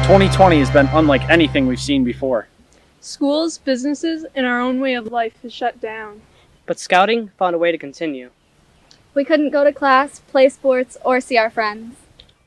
2020 has been unlike anything we've seen before. Schools, businesses, and our own way of life is shut down. But Scouting found a way to continue. We couldn't go to class, play sports, or see our friends.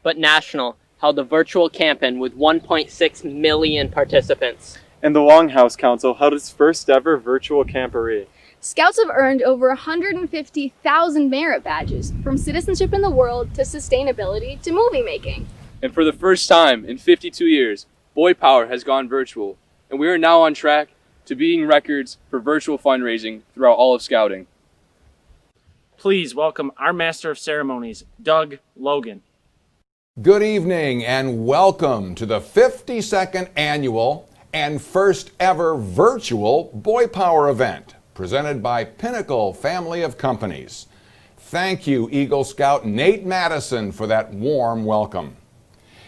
But National held a virtual camp-in with 1.6 million participants. And the Longhouse Council held its first ever virtual camporee. Scouts have earned over 150,000 merit badges, from citizenship in the world to sustainability to movie making. And for the first time in 52 years, Boy Power has gone virtual, and we are now on track to beating records for virtual fundraising throughout all of Scouting. Please welcome our Master of Ceremonies, Doug Logan. Good evening and welcome to the 52nd annual and first ever virtual Boy Power event presented by Pinnacle Family of Companies. Thank you, Eagle Scout Nate Madison, for that warm welcome.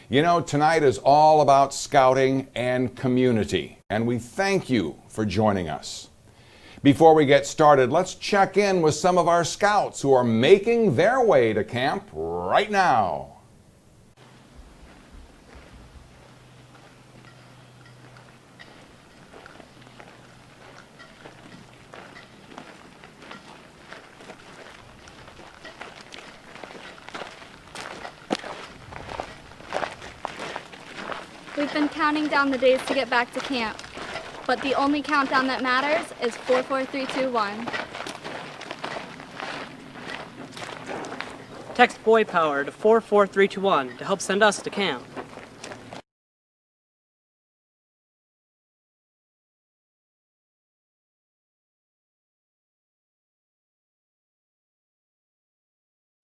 You know, tonight is all about scouting and community, and we thank you for joining us. Before we get started, let's check in with some of our scouts who are making their way to camp right now. We've been counting down the days to get back to camp, but the only countdown that matters is 4, 4, 3, 2, 1. Text Boy Power to 44321 to help send us to camp.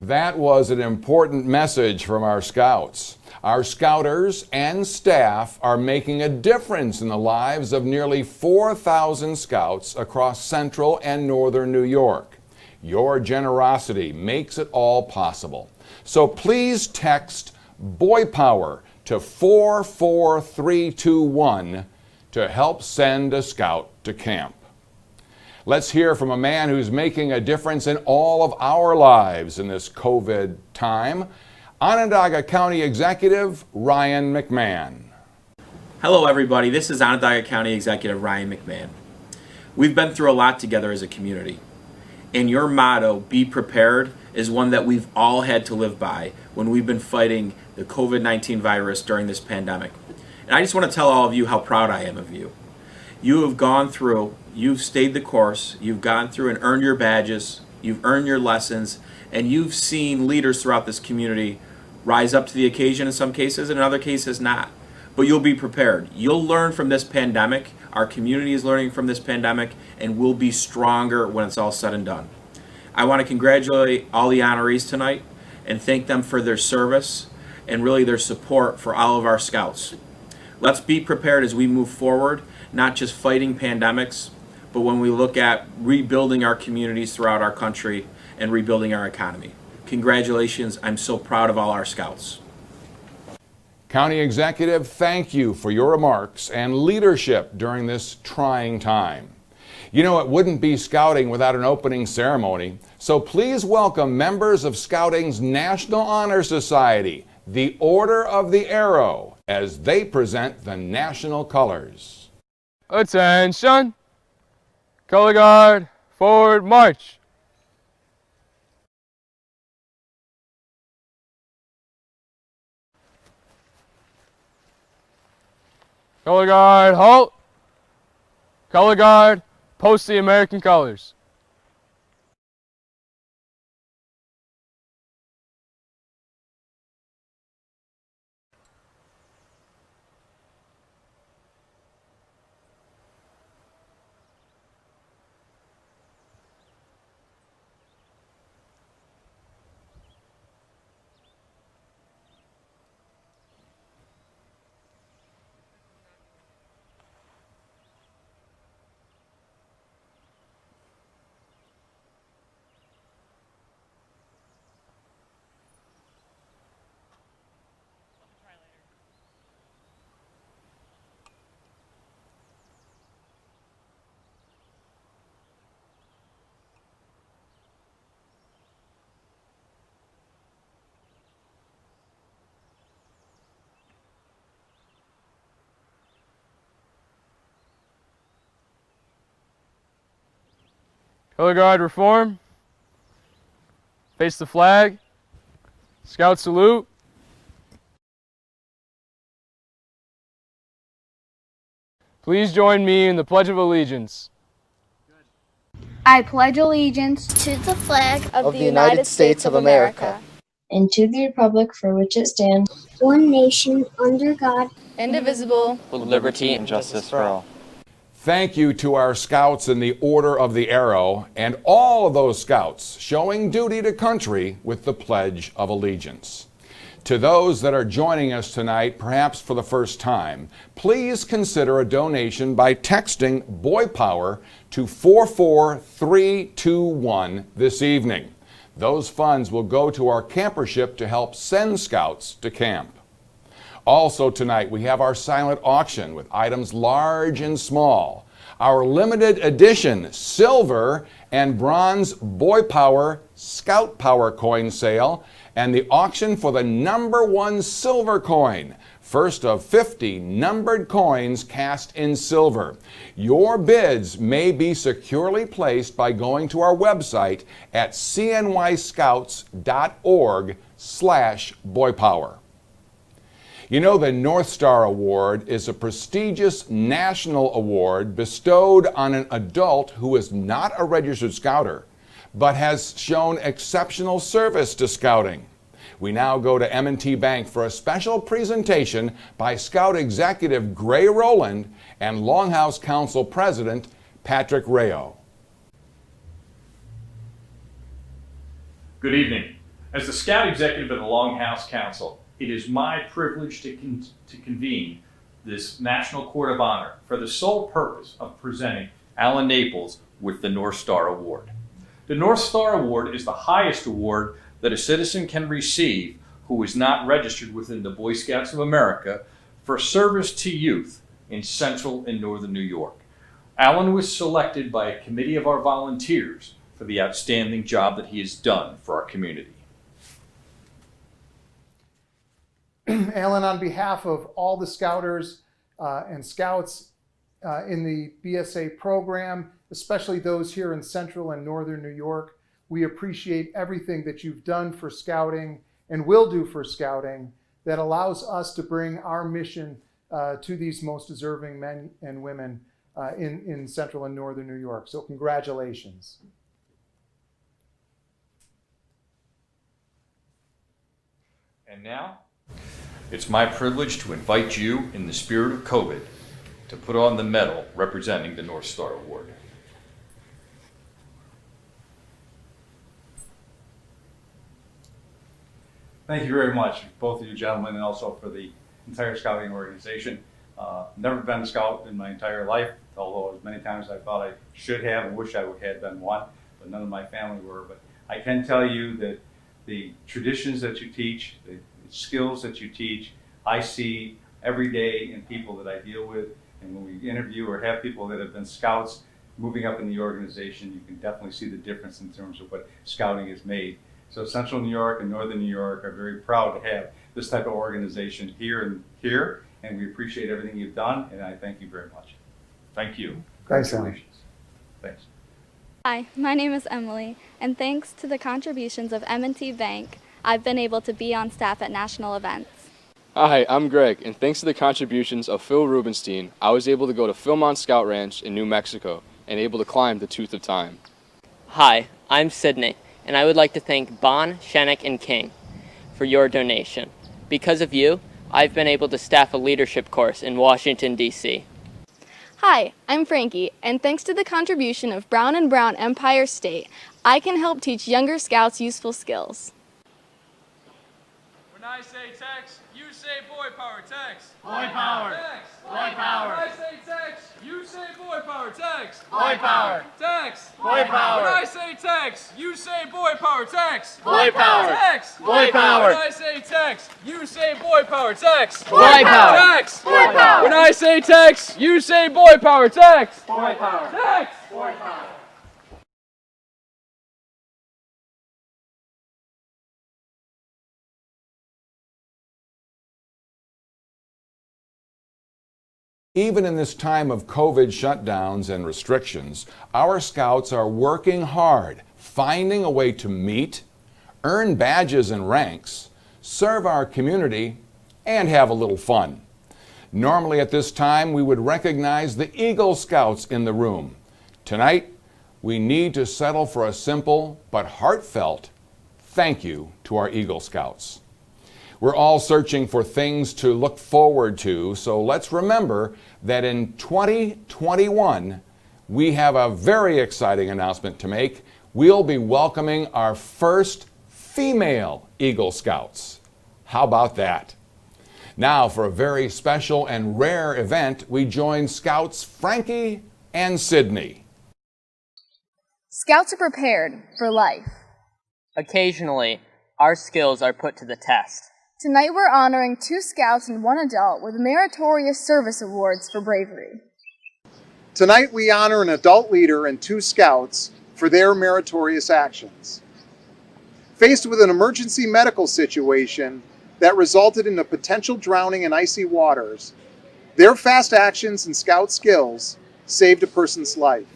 That was an important message from our scouts. Our scouters and staff are making a difference in the lives of nearly 4,000 scouts across central and northern New York. Your generosity makes it all possible. So please text Boy Power to 44321 to help send a scout to camp. Let's hear from a man who's making a difference in all of our lives in this COVID time. Onondaga County Executive Ryan McMahon. Hello everybody, this is Onondaga County Executive Ryan McMahon. We've been through a lot together as a community, and your motto, be prepared, is one that we've all had to live by when we've been fighting the COVID-19 virus during this pandemic. And I just want to tell all of you how proud I am of you. You have gone through, you've stayed the course, you've gone through and earned your badges, you've earned your lessons, and you've seen leaders throughout this community rise up to the occasion in some cases and in other cases not. But you'll be prepared. You'll learn from this pandemic, our community is learning from this pandemic, and we'll be stronger when it's all said and done. I want to congratulate all the honorees tonight and thank them for their service and really their support for all of our scouts. Let's be prepared as we move forward, not just fighting pandemics, but when we look at rebuilding our communities throughout our country and rebuilding our economy. Congratulations, I'm so proud of all our scouts. County Executive, thank you for your remarks and leadership during this trying time. You know, it wouldn't be Scouting without an opening ceremony, so please welcome members of Scouting's National Honor Society, the Order of the Arrow, as they present the national colors. Attention! Color guard, forward march! Color guard, halt! Color guard, post the American colors. Color guard reform. Face the flag. Scout salute. Please join me in the Pledge of Allegiance. I pledge allegiance To the flag of the United States of America and to the republic for which it stands, one nation, under God, indivisible, With liberty and justice for all. Thank you to our scouts in the Order of the Arrow and all of those scouts showing duty to country with the Pledge of Allegiance. To those that are joining us tonight, perhaps for the first time, please consider a donation by texting Boy Power to 44321 this evening. Those funds will go to our campership to help send scouts to camp. Also tonight, we have our silent auction with items large and small, our limited edition silver and bronze Boy Power Scout Power coin sale, and the auction for the #1 silver coin, first of 50 numbered coins cast in silver. Your bids may be securely placed by going to our website at cnyscouts.org/boypower. You know, the North Star Award is a prestigious national award bestowed on an adult who is not a registered Scouter, but has shown exceptional service to Scouting. We now go to M&T Bank for a special presentation by Scout Executive Gray Rowland and Longhouse Council President Patrick Rayo. Good evening. As the Scout Executive of the Longhouse Council, it is my privilege to convene this National Court of Honor for the sole purpose of presenting Alan Naples with the North Star Award. The North Star Award is the highest award that a citizen can receive who is not registered within the Boy Scouts of America for service to youth in Central and Northern New York. Alan was selected by a committee of our volunteers for the outstanding job that he has done for our community. Alan, on behalf of all the Scouters and Scouts in the BSA program, especially those here in Central and Northern New York, we appreciate everything that you've done for Scouting and will do for Scouting that allows us to bring our mission to these most deserving men and women in Central and Northern New York. So congratulations. And now, it's my privilege to invite you, in the spirit of COVID, to put on the medal representing the North Star Award. Thank you very much, both of you gentlemen, and also for the entire Scouting organization. Never been a Scout in my entire life, although as many times I thought I should have and wish I had been one, but none of my family were. But I can tell you that the traditions that you teach, the skills that you teach, I see every day in people that I deal with. And when we interview or have people that have been Scouts moving up in the organization, you can definitely see the difference in terms of what Scouting has made. So Central New York and Northern New York are very proud to have this type of organization here, and we appreciate everything you've done, and I thank you very much. Thank you. Thanks, Alan. Thanks. Hi, my name is Emily, and thanks to the contributions of M&T Bank, I've been able to be on staff at national events. Hi, I'm Greg, and thanks to the contributions of Phil Rubenstein, I was able to go to Philmont Scout Ranch in New Mexico and able to climb the Tooth of Time. Hi, I'm Sydney, and I would like to thank Bon, Shenik, and King for your donation. Because of you, I've been able to staff a leadership course in Washington, D.C. Hi, I'm Frankie, and thanks to the contribution of Brown & Brown Empire State, I can help teach younger Scouts useful skills. When I say text, you say boy power, text. Boy power. Text. Boy power. When I say text, you say boy power, text. Boy power. Text. Boy power. When I say text, you say boy power, text. Boy power. Text. Boy power. When I say text, you say boy power, text. Boy power. Text. Boy power. When I say text, you say boy power, text. Boy power. Text. Boy power. Even in this time of COVID shutdowns and restrictions, our scouts are working hard, finding a way to meet, earn badges and ranks, serve our community, and have a little fun. Normally at this time, we would recognize the Eagle Scouts in the room. Tonight, we need to settle for a simple but heartfelt thank you to our Eagle Scouts. We're all searching for things to look forward to, so let's remember that in 2021, we have a very exciting announcement to make. We'll be welcoming our first female Eagle Scouts. How about that? Now, for a very special and rare event, we join Scouts Frankie and Sydney. Scouts are prepared for life. Occasionally, our skills are put to the test. Tonight we're honoring 2 scouts and 1 adult with meritorious service awards for bravery. Tonight we honor an adult leader and 2 scouts for their meritorious actions. Faced with an emergency medical situation that resulted in a potential drowning in icy waters, their fast actions and scout skills saved a person's life.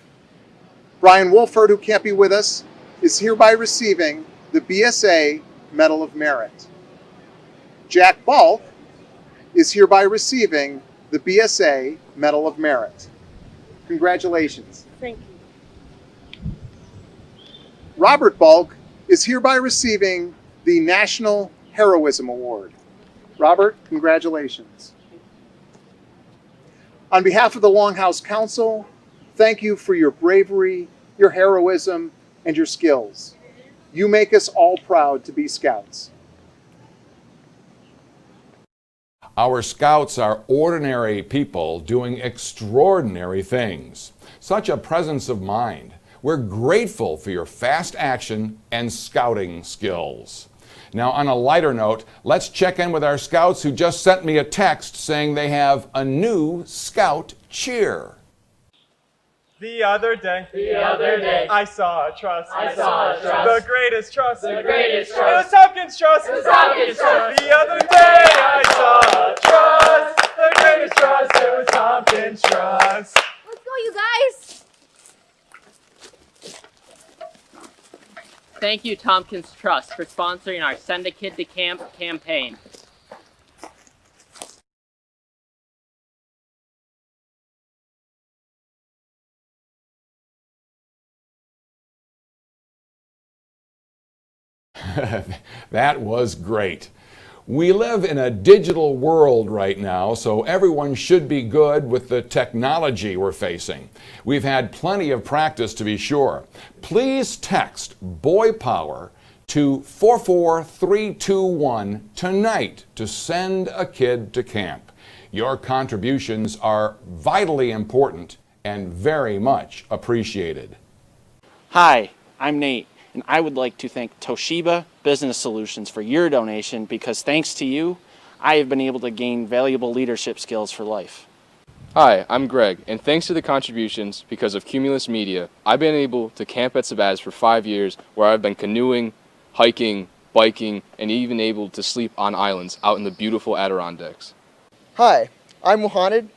Brian Wolford, who can't be with us, is hereby receiving the BSA Medal of Merit. Jack Balk is hereby receiving the BSA Medal of Merit. Congratulations. Thank you. Robert Balk is hereby receiving the National Heroism Award. Robert, congratulations. On behalf of the Longhouse Council, thank you for your bravery, your heroism, and your skills. You make us all proud to be Scouts. Our Scouts are ordinary people doing extraordinary things. Such a presence of mind. We're grateful for your fast action and scouting skills. Now, on a lighter note, let's check in with our Scouts who just sent me a text saying they have a new Scout cheer. The other day, I saw a trust. The greatest trust. The greatest trust. It was Tompkins Trust. It was Tompkins Trust. The other day, I saw a trust. The greatest trust. It was Tompkins Trust. Let's go, you guys! Thank you, Tompkins Trust, for sponsoring our Send a Kid to Camp campaign. That was great. We live in a digital world right now, so everyone should be good with the technology we're facing. We've had plenty of practice to be sure. Please text Boy Power to 44321 tonight to send a kid to camp. Your contributions are vitally important and very much appreciated. Hi, I'm Nate, and I would like to thank Toshiba Business Solutions for your donation because thanks to you, I have been able to gain valuable leadership skills for life. Hi, I'm Greg, and thanks to the contributions because of Cumulus Media, I've been able to camp at Sabaz for 5 years where I've been canoeing, hiking, biking, and even able to sleep on islands out in the beautiful Adirondacks. Hi, I'm Muhammad,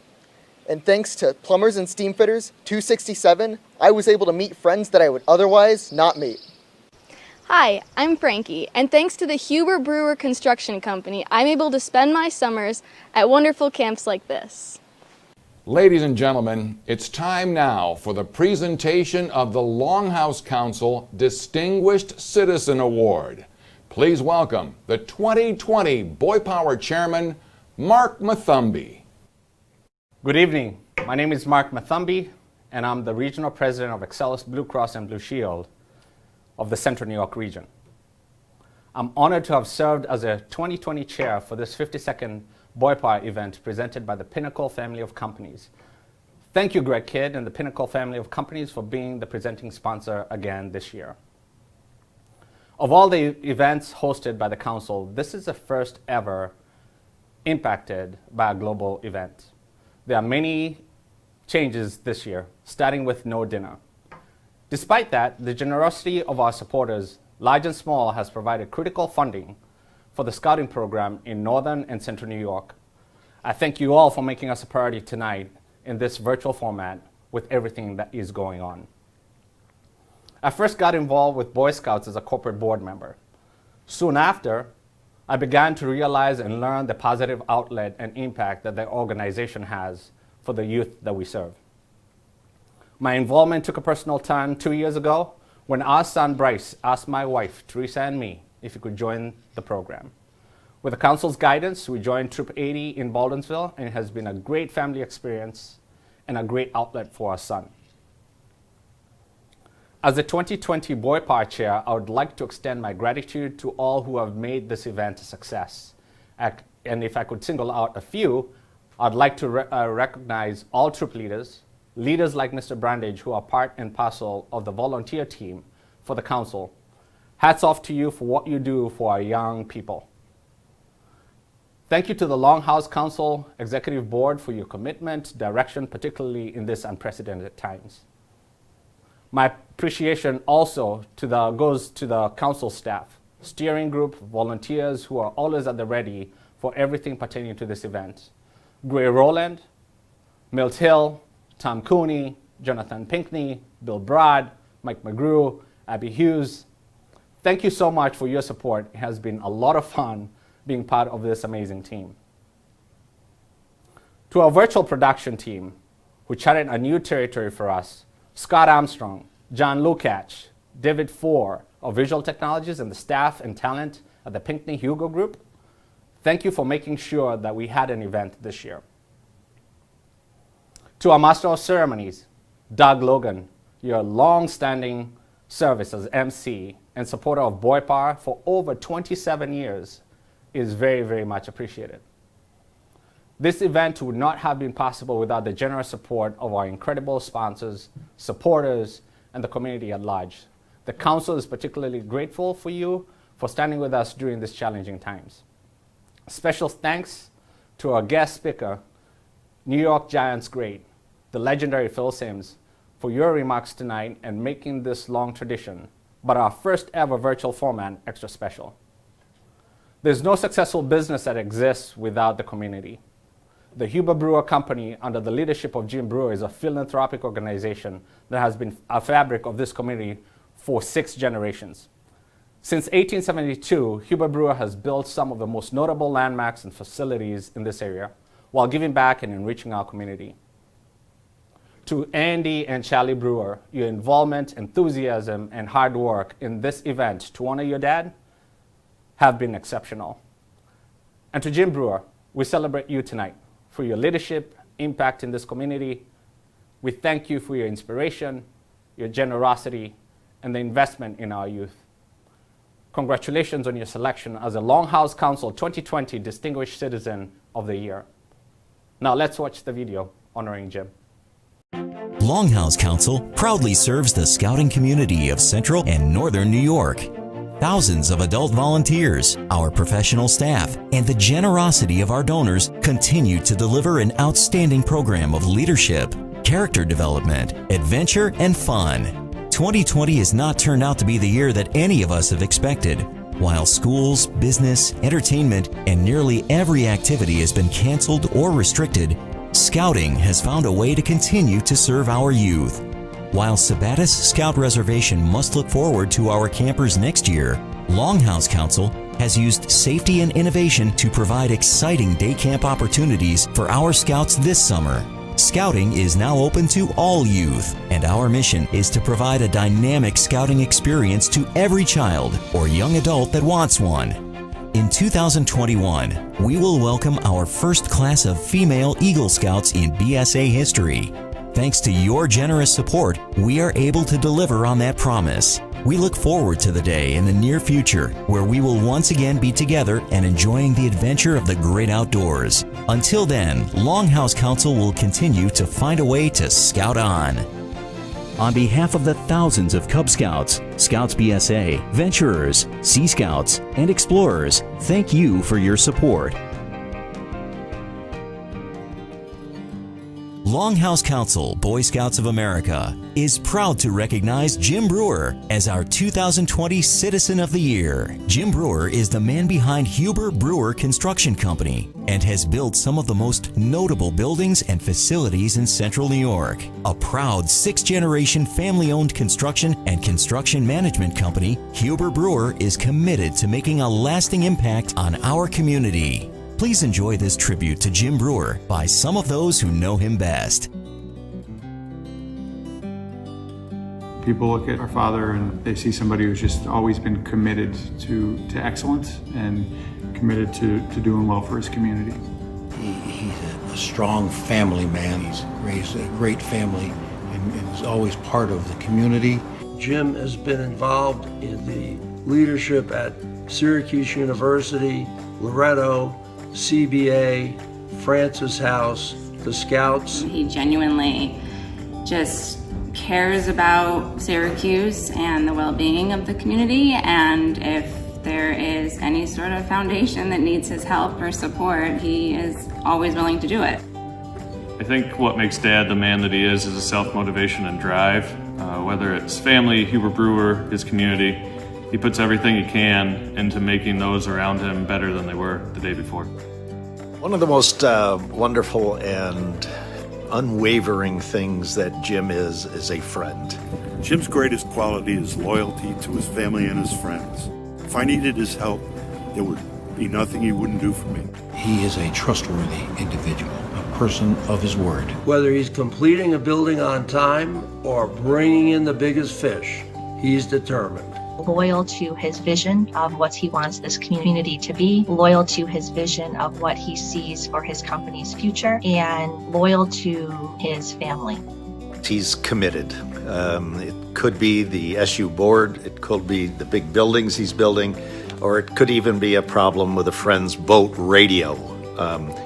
and thanks to Plumbers and Steamfitters 267, I was able to meet friends that I would otherwise not meet. Hi, I'm Frankie, and thanks to the Huber Brewer Construction Company, I'm able to spend my summers at wonderful camps like this. Ladies and gentlemen, it's time now for the presentation of the Longhouse Council Distinguished Citizen Award. Please welcome the 2020 Boy Power Chairman, Mark Mathumbi. Good evening. My name is Mark Mathumbi, and I'm the Regional President of Excellus Blue Cross and Blue Shield of the Central New York region. I'm honored to have served as a 2020 chair for this 52nd Boy Power event presented by the Pinnacle family of companies. Thank you, Greg Kidd and the Pinnacle family of companies for being the presenting sponsor again this year. Of all the events hosted by the council, this is the first ever impacted by a global event. There are many changes this year, starting with no dinner. Despite that, the generosity of our supporters, large and small, has provided critical funding for the scouting program in Northern and Central New York. I thank you all for making us a priority tonight in this virtual format with everything that is going on. I first got involved with Boy Scouts as a corporate board member. Soon after, I began to realize and learn the positive outlet and impact that the organization has for the youth that we serve. My involvement took a personal turn 2 years ago when our son Bryce asked my wife, Teresa, and me if he could join the program. With the council's guidance, we joined Troop 80 in Baldwinsville, and it has been a great family experience and a great outlet for our son. As the 2020 Boy Power Chair, I would like to extend my gratitude to all who have made this event a success. And if I could single out a few, I'd like to recognize all troop leaders, leaders like Mr. Brandage who are part and parcel of the volunteer team for the council. Hats off to you for what you do for our young people. Thank you to the Longhouse Council Executive Board for your commitment, direction, particularly in these unprecedented times. My appreciation also goes to the council staff, steering group, volunteers who are always at the ready for everything pertaining to this event. Gray Rowland, Milt Hill, Tom Cooney, Jonathan Pinkney, Bill Broad, Mike McGrew, Abby Hughes. Thank you so much for your support. It has been a lot of fun being part of this amazing team. To our virtual production team, who charted a new territory for us, Scott Armstrong, John Lukács, David Four of Visual Technologies, and the staff and talent at the Pinkney Hugo Group, thank you for making sure that we had an event this year. To our Master of Ceremonies, Doug Logan, your long-standing service as MC and supporter of Boy Power for over 27 years is very, very much appreciated. This event would not have been possible without the generous support of our incredible sponsors, supporters, and the community at large. The council is particularly grateful for you for standing with us during these challenging times. Special thanks to our guest speaker, New York Giants great, the legendary Phil Simms, for your remarks tonight and making this long tradition, but our first ever virtual format extra special. There's no successful business that exists without the community. The Huber Brewer Company, under the leadership of Jim Brewer, is a philanthropic organization that has been a fabric of this community for 6 generations. Since 1872, Huber Brewer has built some of the most notable landmarks and facilities in this area while giving back and enriching our community. To Andy and Charlie Brewer, your involvement, enthusiasm, and hard work in this event to honor your dad have been exceptional. And to Jim Brewer, we celebrate you tonight for your leadership, impact in this community. We thank you for your inspiration, your generosity, and the investment in our youth. Congratulations on your selection as a Longhouse Council 2020 Distinguished Citizen of the Year. Now let's watch the video honoring Jim. Longhouse Council proudly serves the scouting community of Central and Northern New York. Thousands of adult volunteers, our professional staff, and the generosity of our donors continue to deliver an outstanding program of leadership, character development, adventure, and fun. 2020 has not turned out to be the year that any of us have expected. While schools, business, entertainment, and nearly every activity has been canceled or restricted, Scouting has found a way to continue to serve our youth. While Sabattis Scout Reservation must look forward to our campers next year, Longhouse Council has used safety and innovation to provide exciting day camp opportunities for our Scouts this summer. Scouting is now open to all youth, and our mission is to provide a dynamic scouting experience to every child or young adult that wants one. In 2021, we will welcome our first class of female Eagle Scouts in BSA history. Thanks to your generous support, we are able to deliver on that promise. We look forward to the day in the near future where we will once again be together and enjoying the adventure of the great outdoors. Until then, Longhouse Council will continue to find a way to scout on. On behalf of the thousands of Cub Scouts, Scouts BSA, Venturers, Sea Scouts, and Explorers, thank you for your support. Longhouse Council, Boy Scouts of America, is proud to recognize Jim Brewer as our 2020 Citizen of the Year. Jim Brewer is the man behind Huber Brewer Construction Company and has built some of the most notable buildings and facilities in Central New York. A proud sixth-generation family-owned construction and construction management company, Huber Brewer is committed to making a lasting impact on our community. Please enjoy this tribute to Jim Brewer by some of those who know him best. People look at our father and they see somebody who's just always been committed to excellence and committed to doing well for his community. He's a strong family man. He's raised a great family and is always part of the community. Jim has been involved in the leadership at Syracuse University, Loretto, CBA, Francis House, the Scouts. He genuinely just cares about Syracuse and the well-being of the community, and if there is any sort of foundation that needs his help or support, he is always willing to do it. I think what makes Dad the man that he is a self-motivation and drive. Whether it's family, Huber Brewer, his community, he puts everything he can into making those around him better than they were the day before. One of the most wonderful and unwavering things that Jim is a friend. Jim's greatest quality is loyalty to his family and his friends. If I needed his help, there would be nothing he wouldn't do for me. He is a trustworthy individual, a person of his word. Whether he's completing a building on time or bringing in the biggest fish, he's determined. Loyal to his vision of what he wants this community to be, loyal to his vision of what he sees for his company's future, and loyal to his family. He's committed. It could be the SU board, it could be the big buildings he's building, or it could even be a problem with a friend's boat radio.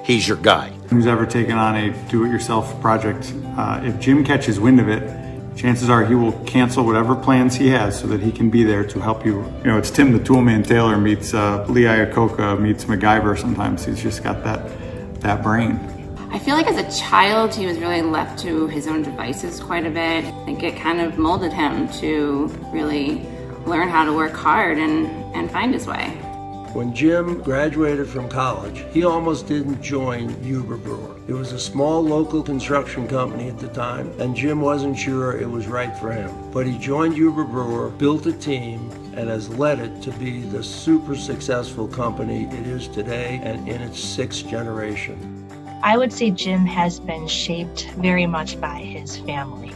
He's your guy. Who's ever taken on a do-it-yourself project, if Jim catches wind of it, chances are he will cancel whatever plans he has so that he can be there to help you. You know, it's Tim the Toolman Taylor meets Lee Iacocca meets MacGyver sometimes. He's just got that brain. I feel like as a child, he was really left to his own devices quite a bit. I think it kind of molded him to really learn how to work hard and find his way. When Jim graduated from college, he almost didn't join Huber Brewer. It was a small local construction company at the time, and Jim wasn't sure it was right for him. But he joined Huber Brewer, built a team, and has led it to be the super successful company it is today and in its sixth generation. I would say Jim has been shaped very much by his family.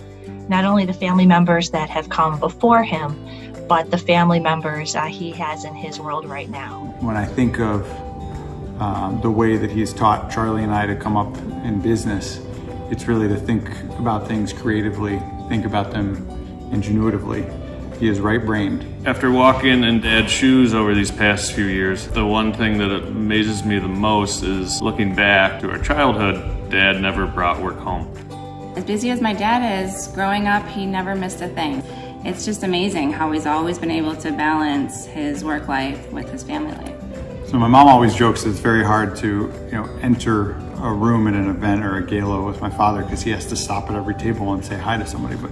Not only the family members that have come before him, but the family members he has in his world right now. When I think of the way that he's taught Charlie and I to come up in business, it's really to think about things creatively, think about them ingenuitively. He is right-brained. After walking in Dad's shoes over these past few years, the one thing that amazes me the most is looking back to our childhood, Dad never brought work home. As busy as my dad is, growing up, he never missed a thing. It's just amazing how he's always been able to balance his work life with his family life. So my mom always jokes that it's very hard to, enter a room at an event or a gala with my father because he has to stop at every table and say hi to somebody. But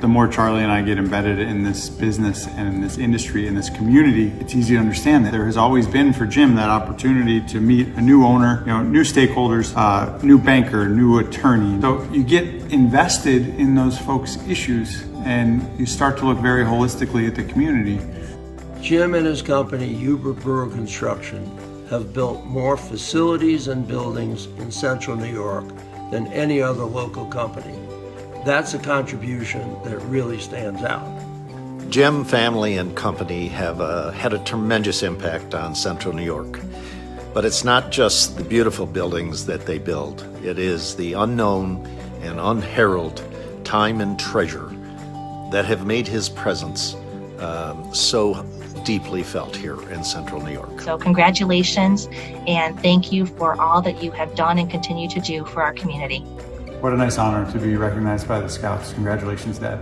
the more Charlie and I get embedded in this business and in this industry, in this community, it's easy to understand that there has always been for Jim that opportunity to meet a new owner, new stakeholders, new banker, new attorney. So you get invested in those folks' issues and you start to look very holistically at the community. Jim and his company, Huber Brewer Construction, have built more facilities and buildings in Central New York than any other local company. That's a contribution that really stands out. Jim, family, and company have had a tremendous impact on Central New York. But it's not just the beautiful buildings that they build. It is the unknown and unheralded time and treasure that have made his presence so deeply felt here in Central New York. So congratulations, and thank you for all that you have done and continue to do for our community. What a nice honor to be recognized by the Scouts. Congratulations, Dad.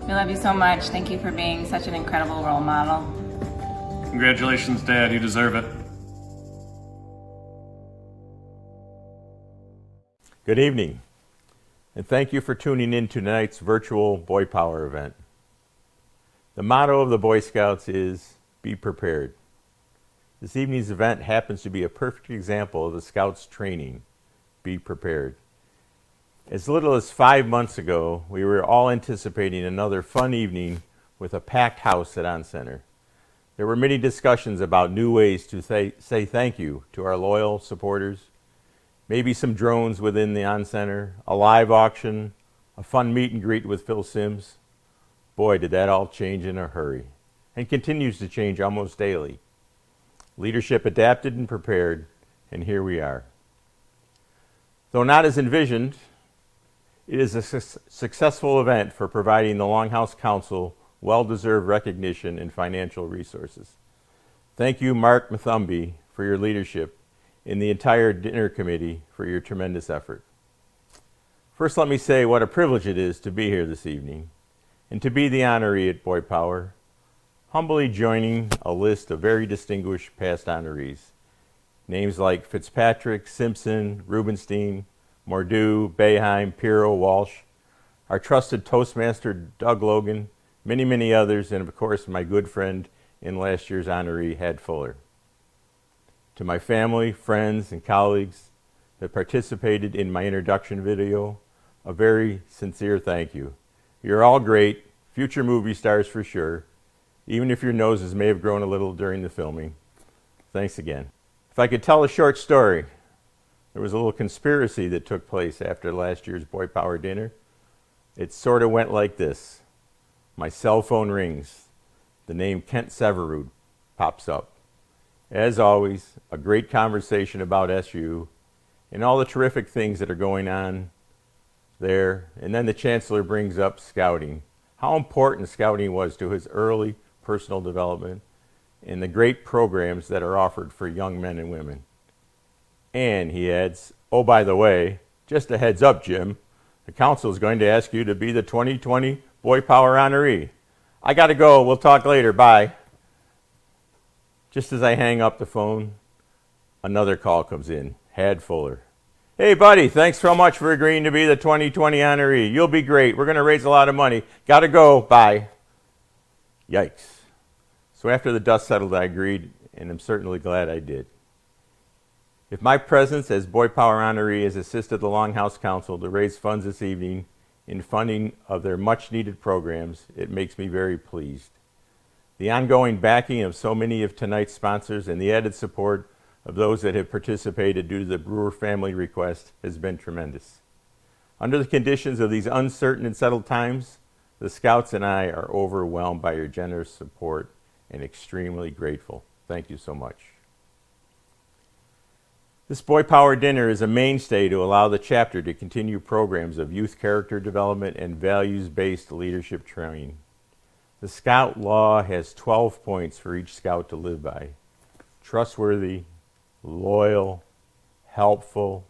We love you so much. Thank you for being such an incredible role model. Congratulations, Dad. You deserve it. Good evening. and thank you for tuning in to tonight's virtual Boy Power event. The motto of the Boy Scouts is, be prepared. This evening's event happens to be a perfect example of the Scouts training, be prepared. As little as 5 months ago, we were all anticipating another fun evening with a packed house at On Center. There were many discussions about new ways to say thank you to our loyal supporters, maybe some drones within the On Center, a live auction, a fun meet and greet with Phil Sims. Boy, did that all change in a hurry, and continues to change almost daily. Leadership adapted and prepared, and here we are. Though not as envisioned, it is a successful event for providing the Longhouse Council well-deserved recognition and financial resources. Thank you, Mark Mathumby, for your leadership, and the entire dinner committee for your tremendous effort. First, let me say what a privilege it is to be here this evening and to be the honoree at Boy Power, humbly joining a list of very distinguished past honorees. Names like Fitzpatrick, Simpson, Rubenstein, Mordew, Beheim, Pirro, Walsh, our trusted Toastmaster Doug Logan, many others, and of course my good friend in last year's honoree, Had Fuller. To my family, friends, and colleagues that participated in my introduction video, a very sincere thank you. You're all great, future movie stars for sure, even if your noses may have grown a little during the filming. Thanks again. If I could tell a short story, there was a little conspiracy that took place after last year's Boy Power dinner. It sort of went like this. My cell phone rings. The name Kent Severud pops up. As always, a great conversation about SU and all the terrific things that are going on there. And then the Chancellor brings up scouting, how important scouting was to his early personal development and the great programs that are offered for young men and women. And he adds, oh, by the way, just a heads up, Jim, the council is going to ask you to be the 2020 Boy Power honoree. I got to go. We'll talk later. Bye. Just as I hang up the phone, another call comes in. Had Fuller. Hey, buddy, thanks so much for agreeing to be the 2020 honoree. You'll be great. We're going to raise a lot of money. Got to go. Bye. Yikes. So after the dust settled, I agreed, and I'm certainly glad I did. If my presence as Boy Power honoree has assisted the Longhouse Council to raise funds this evening in funding of their much-needed programs, it makes me very pleased. The ongoing backing of so many of tonight's sponsors and the added support of those that have participated due to the Brewer family request has been tremendous. Under the conditions of these uncertain and settled times, the Scouts and I are overwhelmed by your generous support and extremely grateful. Thank you so much. This Boy Power dinner is a mainstay to allow the chapter to continue programs of youth character development and values-based leadership training. The Scout Law has 12 points for each Scout to live by. Trustworthy, loyal, helpful,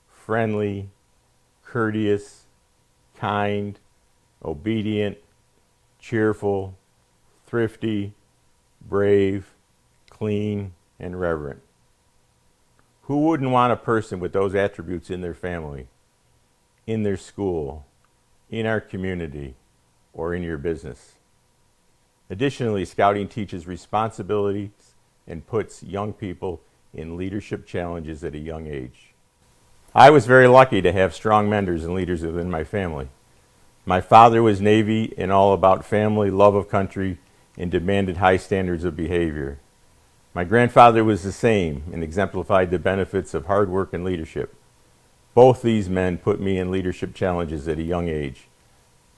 friendly, courteous, kind, obedient, cheerful, thrifty, brave, clean, and reverent. Who wouldn't want a person with those attributes in their family, in their school, in our community, or in your business? Additionally, Scouting teaches responsibilities and puts young people in leadership challenges at a young age. I was very lucky to have strong mentors and leaders within my family. My father was Navy and all about family, love of country, and demanded high standards of behavior. My grandfather was the same and exemplified the benefits of hard work and leadership. Both these men put me in leadership challenges at a young age,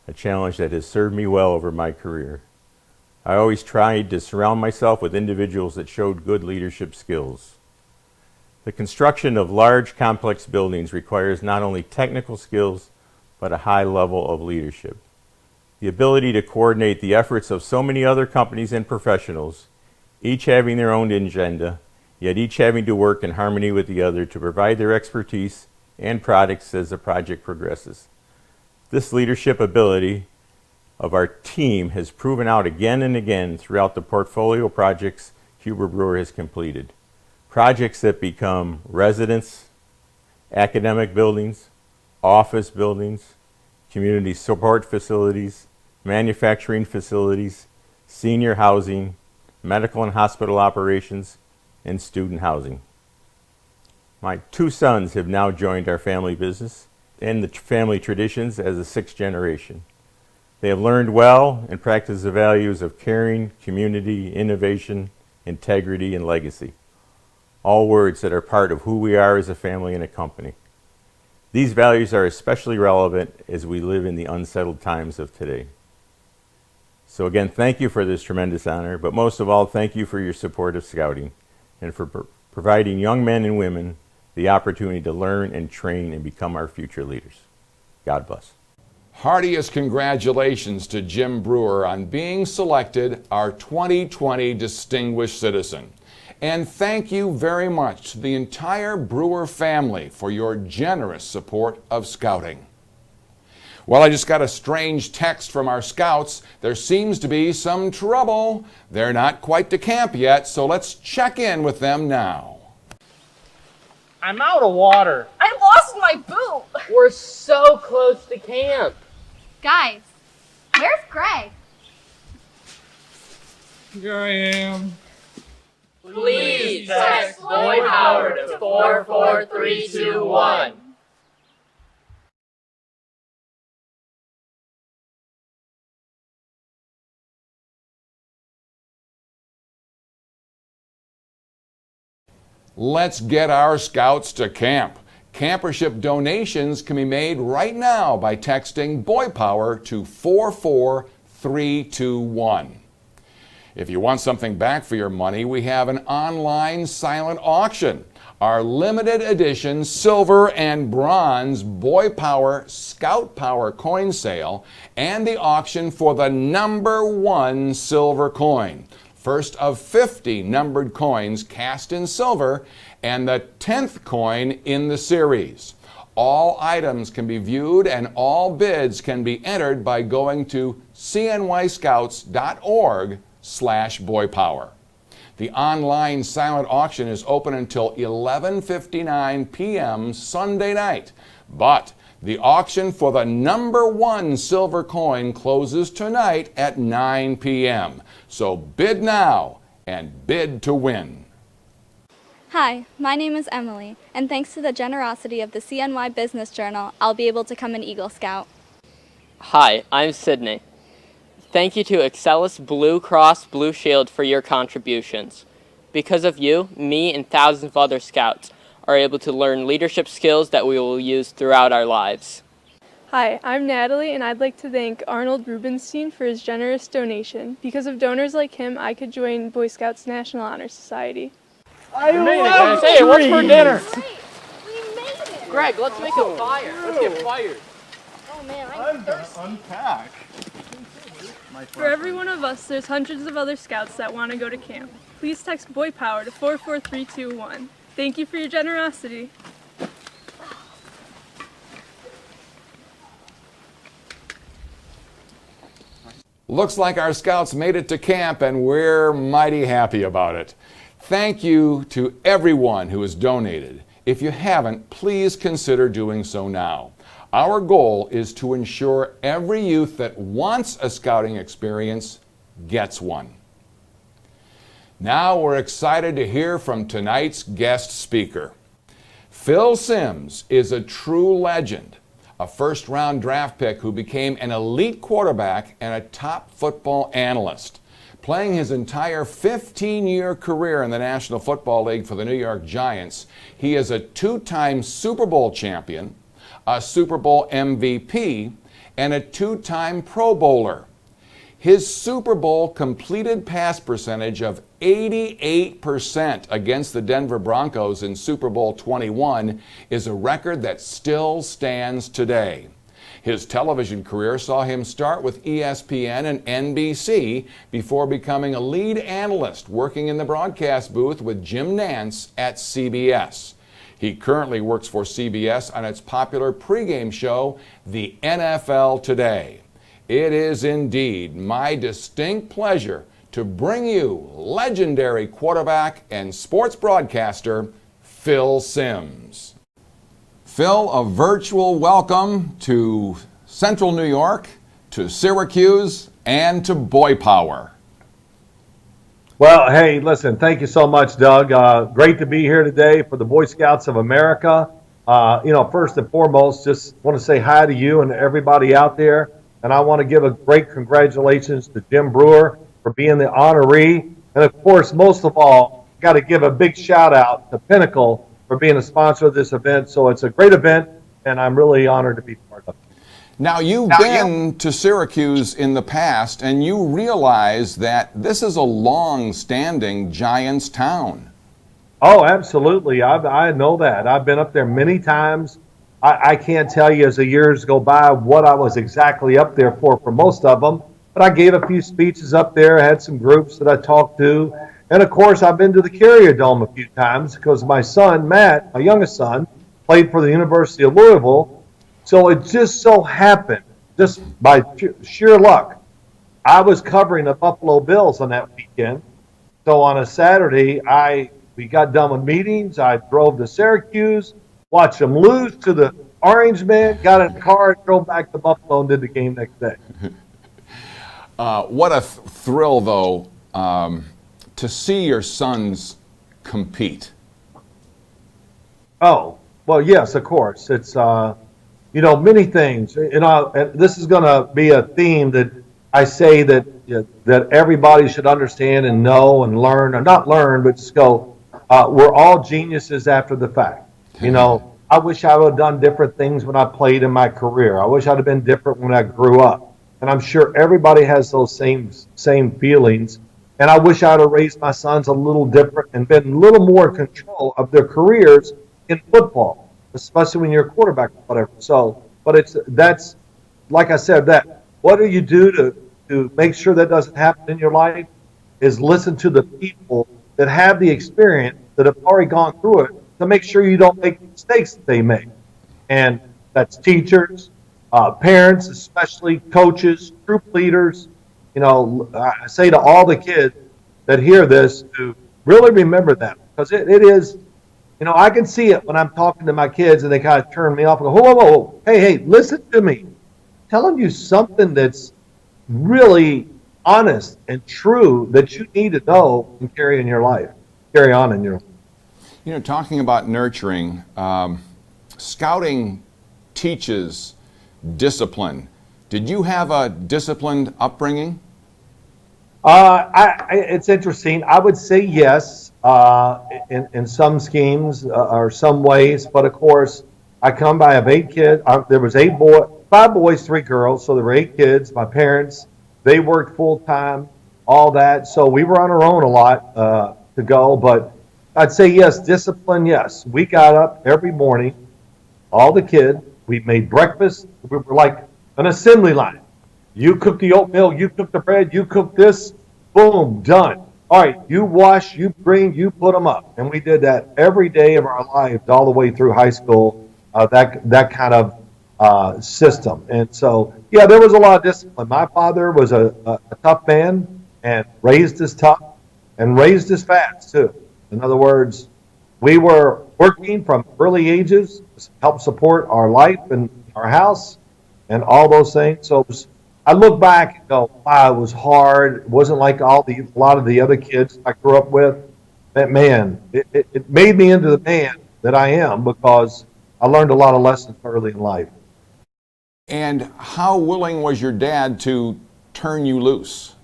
a challenge that has served me well over my career. I always tried to surround myself with individuals that showed good leadership skills. The construction of large, complex buildings requires not only technical skills, but a high level of leadership. The ability to coordinate the efforts of so many other companies and professionals, each having their own agenda, yet each having to work in harmony with the other to provide their expertise and products as the project progresses. This leadership ability of our team has proven out again and again throughout the portfolio projects Huber Brewer has completed. Projects that become residence, academic buildings, office buildings, community support facilities, manufacturing facilities, senior housing, medical and hospital operations, and student housing. My 2 sons have now joined our family business and the family traditions as a 6th generation. They have learned well and practiced the values of caring, community, innovation, integrity, and legacy. All words that are part of who we are as a family and a company. These values are especially relevant as we live in the unsettled times of today. So again, thank you for this tremendous honor, but most of all, thank you for your support of Scouting and for providing young men and women the opportunity to learn and train and become our future leaders. God bless. Heartiest congratulations to Jim Brewer on being selected our 2020 Distinguished Citizen. And thank you very much to the entire Brewer family for your generous support of Scouting. Well, I just got a strange text from our Scouts. There seems to be some trouble. They're not quite to camp yet, so let's check in with them now. I'm out of water. I lost my boot. We're so close to camp. Guys, where's Greg? Here I am. Please text Boy Power to 44321. Let's get our Scouts to camp. Campership donations can be made right now by texting Boy Power to 44321. If you want something back for your money, we have an online silent auction. Our limited edition silver and bronze Boy Power Scout Power coin sale and the auction for the #1 silver coin. First of 50 numbered coins cast in silver and the 10th coin in the series. All items can be viewed and all bids can be entered by going to cnyscouts.org/boypower. The online silent auction is open until 11:59 p.m. Sunday night, but the auction for the #1 silver coin closes tonight at 9 p.m. So bid now and bid to win. Hi, my name is Emily, and thanks to the generosity of the CNY Business Journal, I'll be able to come an Eagle Scout. Hi, I'm Sydney. Thank you to Excellus Blue Cross Blue Shield for your contributions. Because of you, me and thousands of other Scouts are able to learn leadership skills that we will use throughout our lives. Hi, I'm Natalie, and I'd like to thank Arnold Rubenstein for his generous donation. Because of donors like him, I could join Boy Scouts National Honor Society. I made it, love guys. Hey, what's for trees. dinner? We made it! Greg, let's make a fire. Let's get fired. Oh man, I'm gonna unpack. For every one of us, there's hundreds of other Scouts that want to go to camp. Please text Boy Power to 44321. Thank you for your generosity. Looks like our Scouts made it to camp and we're mighty happy about it. Thank you to everyone who has donated. If you haven't, please consider doing so now. Our goal is to ensure every youth that wants a Scouting experience gets one. Now we're excited to hear from tonight's guest speaker. Phil Simms is a true legend, a first-round draft pick who became an elite quarterback and a top football analyst. Playing his entire 15-year career in the National Football League for the New York Giants, he is a 2-time Super Bowl champion, a Super Bowl MVP, and a 2-time Pro Bowler. His Super Bowl completed pass percentage of 88% against the Denver Broncos in Super Bowl 21 is a record that still stands today. His television career saw him start with ESPN and NBC before becoming a lead analyst working in the broadcast booth with Jim Nantz at CBS. He currently works for CBS on its popular pregame show, The NFL Today. It is indeed my distinct pleasure to bring you legendary quarterback and sports broadcaster Phil Simms. Phil, a virtual welcome to Central New York, to Syracuse, and to Boy Power. Well, hey, listen, thank you so much, Doug. Great to be here today for the Boy Scouts of America. First and foremost, just want to say hi to you and everybody out there. And I want to give a great congratulations to Jim Brewer for being the honoree. And of course, most of all, got to give a big shout out to Pinnacle for being a sponsor of this event. So it's a great event, and I'm really honored to be part of it. Now, you've been to Syracuse in the past, and you realize that this is a long-standing Giants town. Oh, absolutely. I know that. I've been up there many times. I can't tell you as the years go by what I was exactly up there for most of them, but I gave a few speeches up there. I had some groups that I talked to. And, of course, I've been to the Carrier Dome a few times because my son, Matt, my youngest son, played for the University of Louisville. So it just so happened, just by sheer luck, I was covering the Buffalo Bills on that weekend. So on a Saturday, we got done with meetings. I drove to Syracuse, watched them lose to the Orange Men, got in a car, drove back to Buffalo, and did the game next day. What a thrill, though, to see your sons compete. Oh, well, yes, of course. It's, many things. And this is going to be a theme that I say that everybody should understand and know and learn, or not learn, but just go, we're all geniuses after the fact. I wish I would have done different things when I played in my career. I wish I'd have been different when I grew up. And I'm sure everybody has those same feelings. And I wish I'd have raised my sons a little different and been a little more in control of their careers in football, especially when you're a quarterback or whatever. So, but that's like I said, that what do you do to make sure that doesn't happen in your life is listen to the people that have the experience, that have already gone through it, to make sure you don't make the mistakes that they make. And that's teachers, parents, especially coaches, troop leaders. I say to all the kids that hear this to really remember that, because it is, I can see it when I'm talking to my kids and they kind of turn me off and go, whoa, whoa, whoa, hey, listen to me. I'm telling you something that's really honest and true that you need to know and carry on in your life. Talking about nurturing, scouting teaches discipline. Did you have a disciplined upbringing? It's interesting. I would say yes, in some schemes or some ways, but of course, I come by of 8 kids. There was 5 boys, 3 girls, so there were 8 kids. My parents, they worked full time, all that, so we were on our own a lot to go. But I'd say yes, discipline. Yes, we got up every morning, all the kids. We made breakfast. We were like an assembly line. You cook the oatmeal, you cook the bread, you cook this, boom, done. All right, you wash, you bring, you put them up. And we did that every day of our lives all the way through high school, that kind of system. And so, yeah, there was a lot of discipline. My father was a tough man and raised us tough and raised us fast, too. In other words, we were working from early ages to help support our life and our house and all those things. So I look back and go, wow, it was hard. It wasn't like a lot of the other kids I grew up with. But man, it made me into the man that I am because I learned a lot of lessons early in life. And how willing was your dad to turn you loose?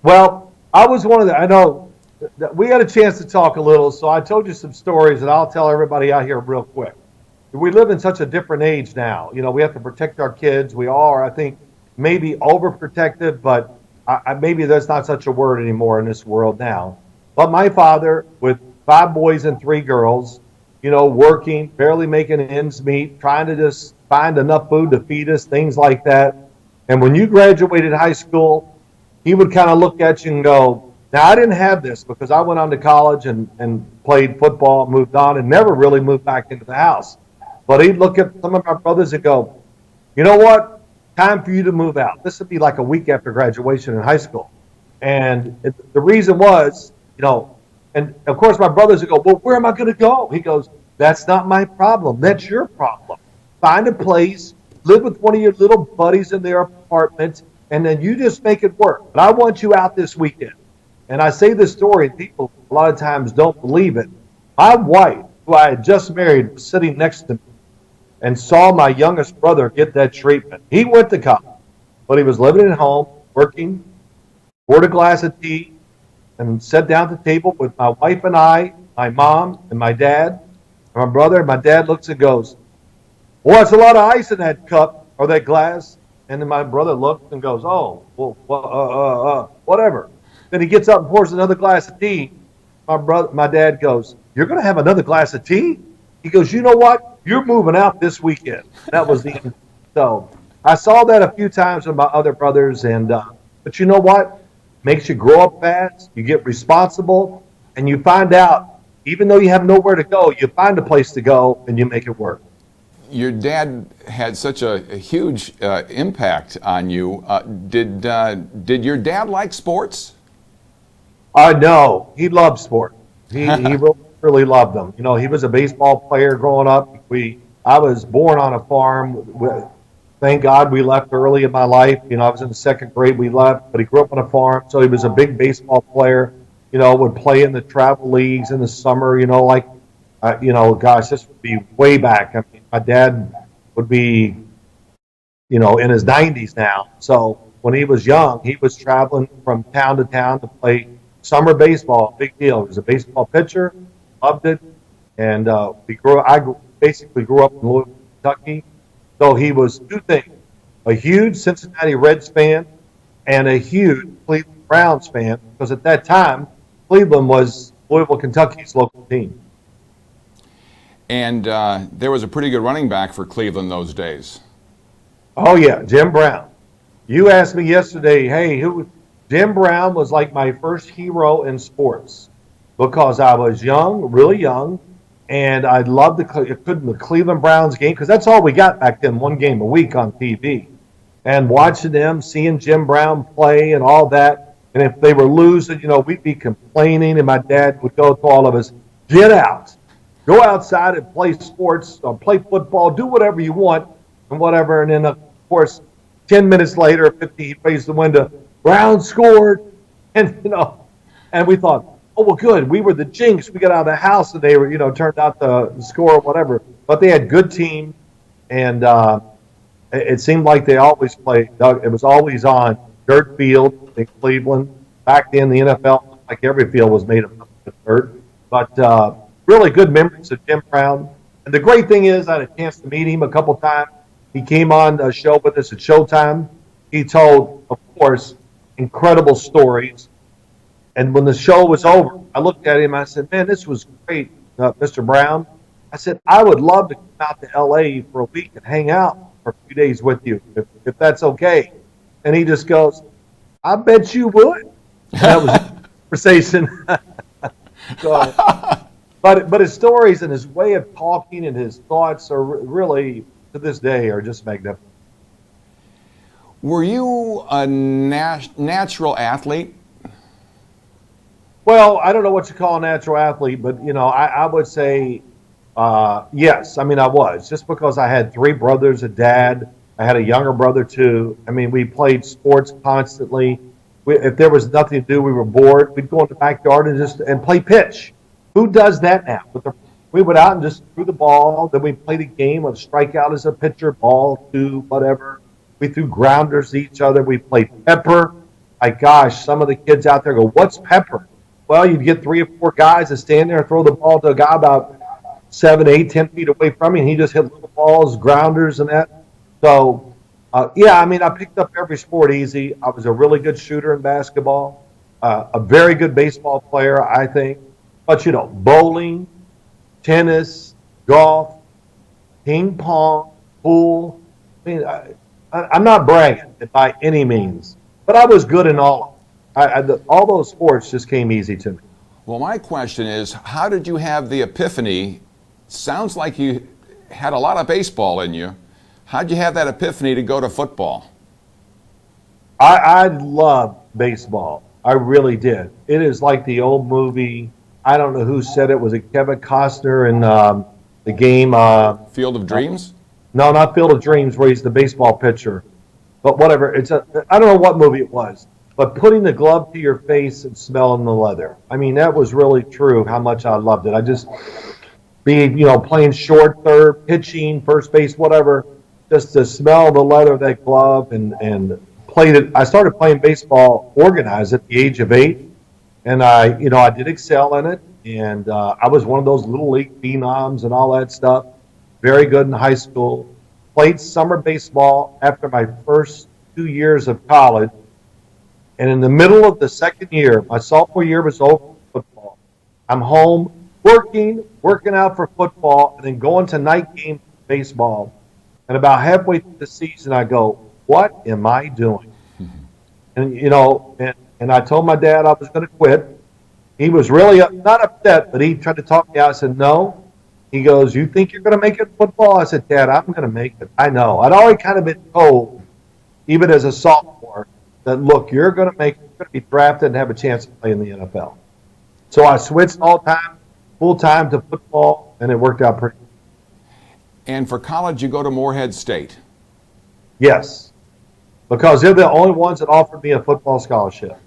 Well, I was one of the, I know that we had a chance to talk a little, so I told you some stories that I'll tell everybody out here real quick. We live in such a different age now. We have to protect our kids. We are, I think, maybe overprotective, but maybe that's not such a word anymore in this world now. But my father, with 5 boys and 3 girls, working, barely making ends meet, trying to just find enough food to feed us, things like that. And when you graduated high school, he would kind of look at you and go, now I didn't have this because I went on to college and played football, moved on, and never really moved back into the house. But he'd look at some of my brothers and go, you know what? Time for you to move out. This would be like a week after graduation in high school. And the reason was, and of course my brothers would go, well, where am I going to go? He goes, That's not my problem. That's your problem. Find a place, live with one of your little buddies in their apartment, and then you just make it work. But I want you out this weekend. And I say this story, and people a lot of times don't believe it. My wife, who I had just married, was sitting next to me and saw my youngest brother get that treatment. He went to college, but he was living at home, working, poured a glass of tea, and sat down at the table with my wife and I, my mom and my dad, and my brother. And my dad looks and goes, "Boy, that's a lot of ice in that cup or that glass." And then my brother looks and goes, "Oh, well, whatever." Then he gets up and pours another glass of tea. My dad goes, "You're going to have another glass of tea?" He goes, "You know what? You're moving out this weekend." That was the end. So I saw that a few times with my other brothers, but you know what? Makes you grow up fast. You get responsible, and you find out, even though you have nowhere to go, you find a place to go, and you make it work. Your dad had such a huge impact on you. Did your dad like sports? No, he loved sport. He really loved them. You know, he was a baseball player growing up. I was born on a farm. Thank God we left early in my life. You know, I was in the second grade, we left, but he grew up on a farm, so he was a big baseball player. You know, would play in the travel leagues in the summer, gosh, this would be way back. I mean, my dad would be, in his 90s now. So when he was young, he was traveling from town to town to play summer baseball. Big deal. He was a baseball pitcher, loved it. And I basically grew up in Louisville, Kentucky. So he was two things: a huge Cincinnati Reds fan and a huge Cleveland Browns fan, because at that time, Cleveland was Louisville, Kentucky's local team. And there was a pretty good running back for Cleveland those days. Oh, yeah, Jim Brown. You asked me yesterday, hey, Jim Brown was like my first hero in sports, because I was young, really young, and I loved the Cleveland Browns game, because that's all we got back then, one game a week on TV. And watching them, seeing Jim Brown play and all that, and if they were losing, we'd be complaining, and my dad would go to all of us, "Get out. Go outside and play sports, or play football, do whatever you want," and whatever. And then, of course, 10 minutes later, 50, he raised the window, "Brown scored." And, and we thought, oh, well, good. We were the jinx. We got out of the house, and they were, turned out the score or whatever. But they had good team, and it seemed like they always played. It was always on dirt field in Cleveland. Back then, the NFL, like every field, was made of dirt. But really good memories of Jim Brown. And the great thing is, I had a chance to meet him a couple times. He came on a show with us at Showtime. He told, of course, incredible stories. And when the show was over, I looked at him, I said, "Man, this was great, Mr. Brown." I said, "I would love to come out to L.A. for a week and hang out for a few days with you, if that's okay." And he just goes, "I bet you would." And that was a conversation. So, but his stories and his way of talking and his thoughts are really, to this day, are just magnificent. Were you a natural athlete? Well, I don't know what you call a natural athlete, but, I would say yes. I mean, I was. Just because I had three brothers, a dad. I had a younger brother, too. I mean, we played sports constantly. If there was nothing to do, we were bored, we'd go in the backyard and play pitch. Who does that now? We went out and just threw the ball. Then we played a game of strike out as a pitcher, ball, two, whatever. We threw grounders to each other. We played pepper. My gosh, some of the kids out there go, "What's pepper?" Well, you'd get 3 or 4 guys to stand there and throw the ball to a guy about 7, 8, 10 feet away from you, and he just hit little balls, grounders, and that. So, I mean, I picked up every sport easy. I was a really good shooter in basketball, a very good baseball player, I think. But, bowling, tennis, golf, ping pong, pool. I mean, I'm not bragging by any means, but I was good in all of them. All those sports just came easy to me. Well, my question is, how did you have the epiphany? Sounds like you had a lot of baseball in you. How'd you have that epiphany to go to football? I love baseball. I really did. It is like the old movie. I don't know who said it. Was it Kevin Costner and the game. Field of Dreams? No, not Field of Dreams, where he's the baseball pitcher. But whatever. I don't know what movie it was. But putting the glove to your face and smelling the leather. I mean, that was really true how much I loved it. I just playing short, third, pitching, first base, whatever, just to smell the leather of that glove and played it. I started playing baseball organized at the age of 8, and I did excel in it, and I was one of those little league phenoms and all that stuff. Very good in high school. Played summer baseball after my first 2 years of college. And in the middle of the second year, my sophomore year was over for football. I'm home working out for football, and then going to night game baseball. And about halfway through the season, I go, what am I doing? And I told my dad I was going to quit. He was really not upset, but he tried to talk me out. I said, no. He goes, you think you're going to make it in football? I said, Dad, I'm going to make it. I know. I'd already kind of been told, even as a sophomore, that, look, you're going to be drafted and have a chance to play in the NFL. So I switched full time to football, and it worked out pretty good. And for college, you go to Morehead State. Yes, because they're the only ones that offered me a football scholarship.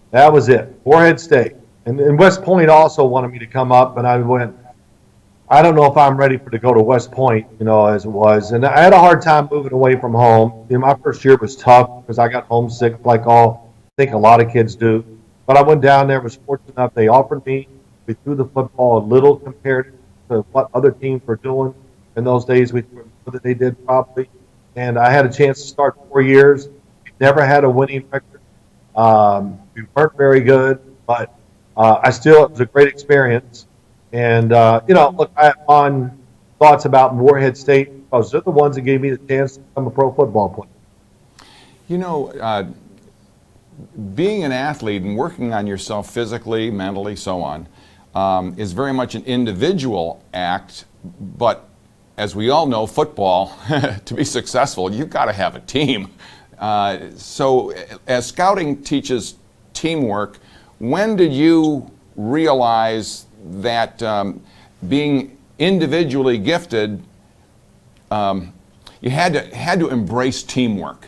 That was it, Morehead State. And West Point also wanted me to come up, and I went, I don't know if I'm ready to go to West Point, as it was. And I had a hard time moving away from home. My first year was tough because I got homesick like I think a lot of kids do. But I went down there, was fortunate enough. They offered me. We threw the football a little compared to what other teams were doing. In those days, we threw more than they did probably. And I had a chance to start 4 years. We never had a winning record. We weren't very good, but it was a great experience. And, look, I have fond thoughts about Morehead State because they're the ones that gave me the chance to become a pro football player. Being an athlete and working on yourself physically, mentally, so on, is very much an individual act. But as we all know, football, to be successful, you've got to have a team. So as scouting teaches teamwork, when did you realize that being individually gifted, you had to embrace teamwork?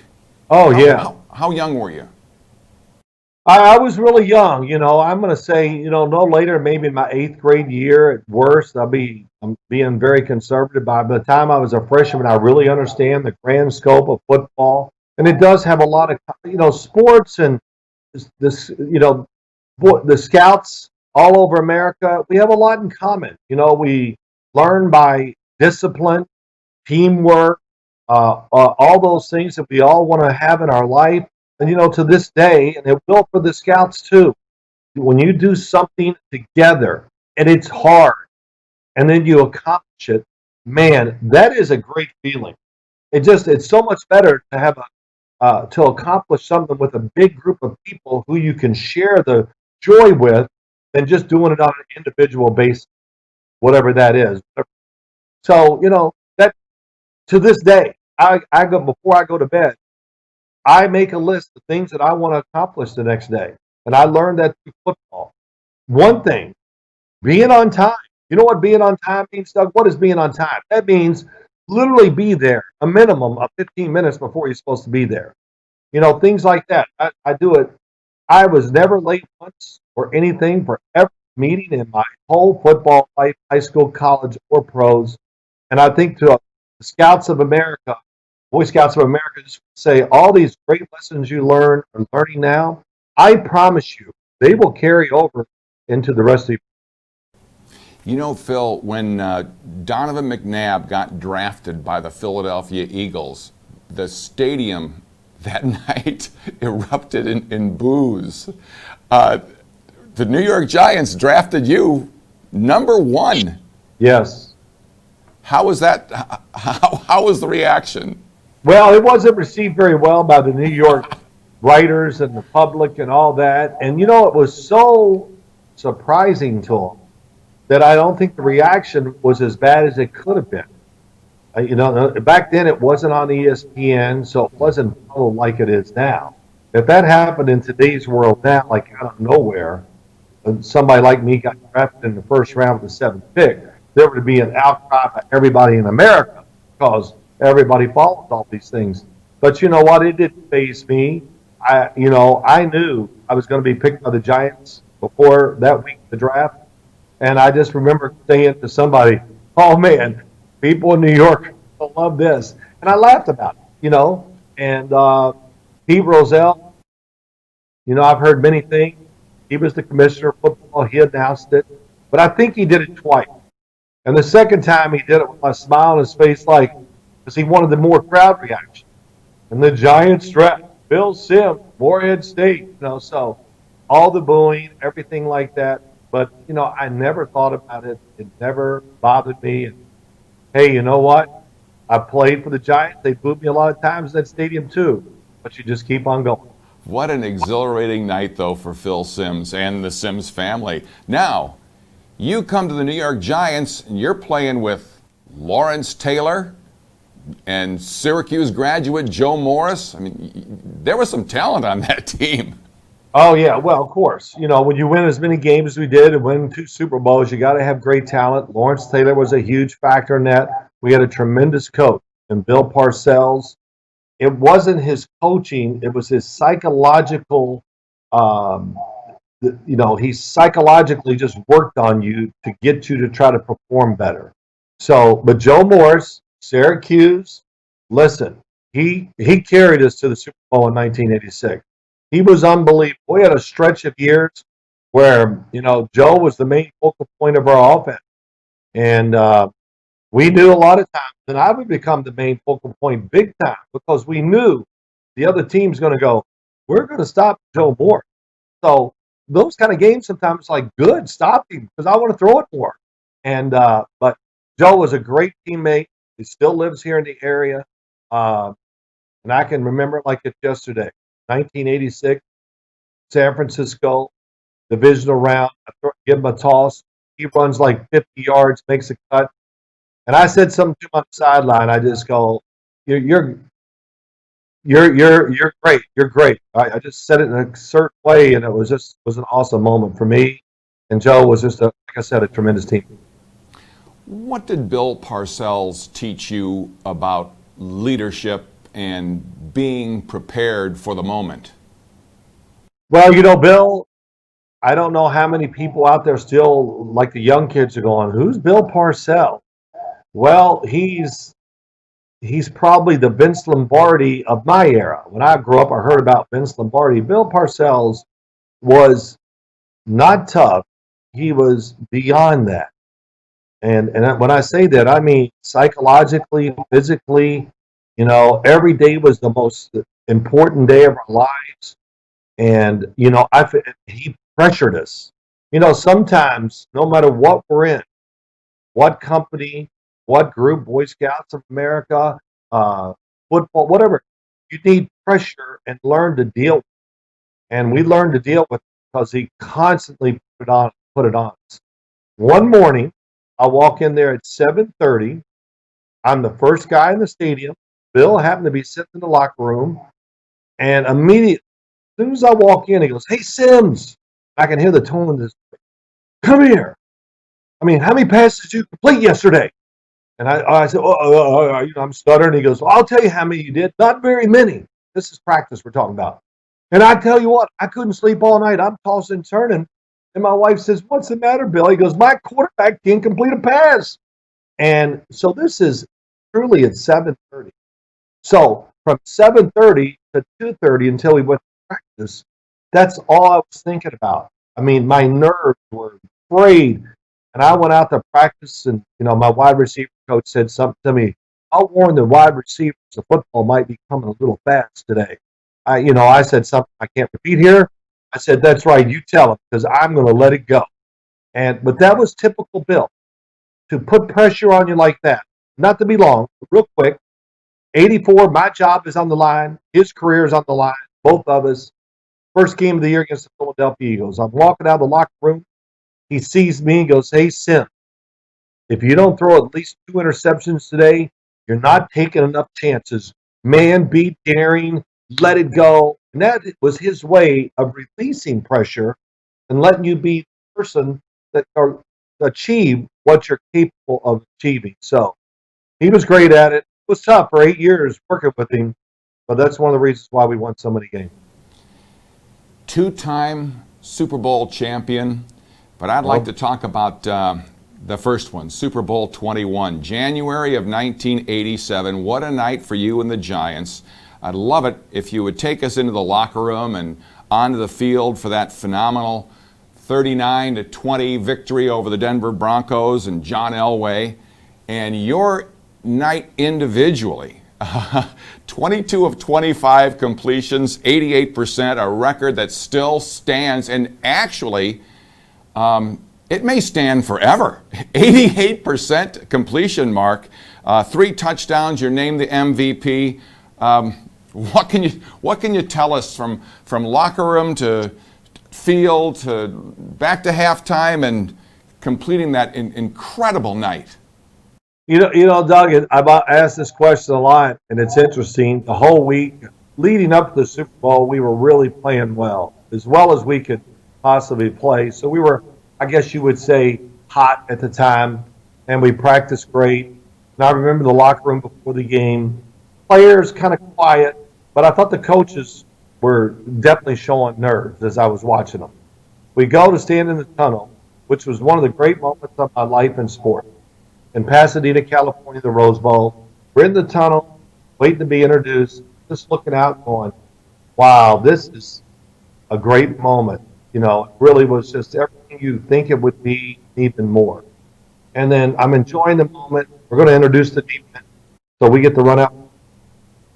Oh, yeah. How young were you? I was really young. I'm going to say, no later, maybe in my 8th grade year at worst. I'm being very conservative. By the time I was a freshman, I really understand the grand scope of football. And it does have a lot of, sports and this, the scouts all over America, we have a lot in common. We learn by discipline, teamwork, all those things that we all want to have in our life. And, to this day, and it will for the scouts too, when you do something together and it's hard and then you accomplish it, man, that is a great feeling. It's so much better to have to accomplish something with a big group of people who you can share the joy with than just doing it on an individual basis, whatever that is. So, that to this day, I go before I go to bed, I make a list of things that I want to accomplish the next day. And I learned that through football. One thing, being on time. You know what being on time means, Doug? What is being on time? That means literally be there a minimum of 15 minutes before you're supposed to be there. Things like that. I do it. I was never late once or anything for every meeting in my whole football life, high school, college, or pros. And I think to the Scouts of America, Boy Scouts of America, just say all these great lessons you learn or learning now, I promise you, they will carry over into the rest of the Phil, when Donovan McNabb got drafted by the Philadelphia Eagles, the stadium that night erupted in boos. The New York Giants drafted you number 1. Yes. How was that? How was the reaction? Well, it wasn't received very well by the New York writers and the public and all that. And, it was so surprising to them that I don't think the reaction was as bad as it could have been. Back then it wasn't on ESPN, so it wasn't followed like it is now. If that happened in today's world now, like out of nowhere, and somebody like me got drafted in the first round with the 7th pick, there would be an outcry by everybody in America because everybody follows all these things. But you know what? It didn't faze me. I knew I was going to be picked by the Giants before that week of the draft. And I just remember saying to somebody, oh man, people in New York will love this. And I laughed about it. And Pete Rozelle, I've heard many things. He was the commissioner of football. He announced it. But I think he did it twice. And the second time he did it with a smile on his face, because he wanted the more crowd reaction. And the Giants draft Bill Sims, Morehead State, so all the booing, everything like that. But, I never thought about it. It never bothered me. And, hey, you know what? I played for the Giants. They booed me a lot of times in that stadium too. But you just keep on going. What an exhilarating night, though, for Phil Simms and the Simms family. Now, you come to the New York Giants, and you're playing with Lawrence Taylor and Syracuse graduate Joe Morris. I mean, there was some talent on that team. Oh, yeah. Well, of course. When you win as many games as we did and win 2 Super Bowls, you got to have great talent. Lawrence Taylor was a huge factor in that. We had a tremendous coach in Bill Parcells. It wasn't his coaching. It was his psychological, he psychologically just worked on you to get you to try to perform better. But Joe Morris, Syracuse, listen, he carried us to the Super Bowl in 1986. He was unbelievable. We had a stretch of years where, Joe was the main focal point of our offense. And we knew a lot of times that I would become the main focal point big time because we knew the other team's going to go, we're going to stop Joe Morris. So those kind of games sometimes good, stop him because I want to throw it more. And but Joe was a great teammate. He still lives here in the area. And I can remember it like it's yesterday. 1986, San Francisco, divisional round. I give him a toss. He runs 50 yards, makes a cut. And I said something to him on the sideline. I just go, "You're great. You're great." I just said it in a certain way, and it was an awesome moment for me. And Joe was just like I said, a tremendous team. What did Bill Parcells teach you about leadership and being prepared for the moment? Well, Bill, I don't know how many people out there still, like the young kids, are going, who's Bill Parcells? Well, he's probably the Vince Lombardi of my era. When I grew up, I heard about Vince Lombardi. Bill Parcells was not tough. He was beyond that. And when I say that, I mean psychologically, physically, every day was the most important day of our lives. And, he pressured us. Sometimes, no matter what we're in, what company, what group, Boy Scouts of America, football, whatever, you need pressure and learn to deal with it. And we learned to deal with it because he constantly put it on us. One morning, I walk in there at 7:30. I'm the first guy in the stadium. Bill happened to be sitting in the locker room. And immediately, as soon as I walk in, he goes, "Hey, Simms." I can hear the tone of this. "Come here. I mean, how many passes did you complete yesterday?" And I said, I'm stuttering. He goes, "Well, I'll tell you how many you did. Not very many." This is practice we're talking about. And I tell you what, I couldn't sleep all night. I'm tossing and turning. And my wife says, "What's the matter, Bill?" He goes, "My quarterback can't complete a pass." And so this is truly at 7:30. So from 7:30 to 2:30 until we went to practice, that's all I was thinking about. I mean, my nerves were frayed. And I went out to practice, and my wide receiver coach said something to me. "I'll warn the wide receivers the football might be coming a little fast today." I said something I can't repeat here. I said, "That's right, you tell him, because I'm going to let it go." But that was typical Bill, to put pressure on you like that. Not to be long, but real quick. 84, my job is on the line. His career is on the line. Both of us. First game of the year against the Philadelphia Eagles. I'm walking out of the locker room. He sees me and goes, "Hey, Sim, if you don't throw at least 2 interceptions today, you're not taking enough chances. Man, be daring, let it go." And that was his way of releasing pressure and letting you be the person that or achieve what you're capable of achieving. So he was great at it. It was tough for 8 years working with him, but that's one of the reasons why we won so many games. Two-time Super Bowl champion, but I'd like to talk about the first one, Super Bowl 21, January of 1987. What a night for you and the Giants. I'd love it if you would take us into the locker room and onto the field for that phenomenal 39-20 victory over the Denver Broncos and John Elway. And your night individually, 22 of 25 completions, 88%, a record that still stands, and actually it may stand forever. 88% completion mark, 3 touchdowns, you're named the MVP. What can you tell us from locker room to field to back to halftime and completing that incredible night? You know, Doug, I've asked this question a lot, and it's interesting. The whole week leading up to the Super Bowl, we were really playing well as we could possibly play. So we were, I guess you would say, hot at the time, and we practiced great. And I remember the locker room before the game, players kind of quiet, but I thought the coaches were definitely showing nerves as I was watching them. We go to stand in the tunnel, which was one of the great moments of my life in sport. In Pasadena, California, the Rose Bowl. We're in the tunnel, waiting to be introduced, just looking out going, wow, this is a great moment. You know, it really was just everything you think it would be, even more. And then I'm enjoying the moment. We're going to introduce the defense, so we get to run out.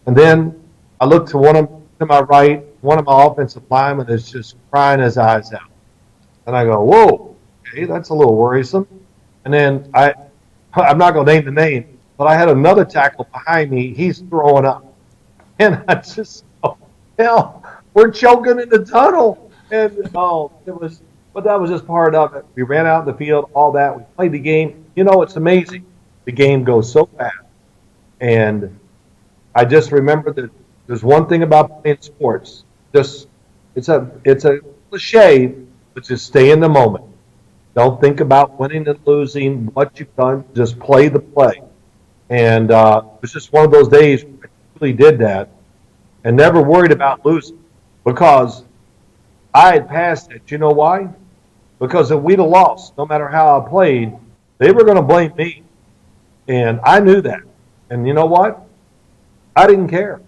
And then I look to my right, one of my offensive linemen is just crying his eyes out. And I go, whoa, okay, that's a little worrisome. And then I'm not going to name the name, but I had another tackle behind me. He's throwing up. And I just, hell, we're choking in the tunnel. And, but that was just part of it. We ran out in the field, all that. We played the game. You know, it's amazing. The game goes so fast. And I just remember that there's one thing about playing sports. It's a cliche, but just stay in the moment. Don't think about winning and losing, what you've done. Just play the play. And it was just one of those days where I really did that and never worried about losing because I had passed it. You know why? Because if we'd have lost, no matter how I played, they were going to blame me. And I knew that. And you know what? I didn't care.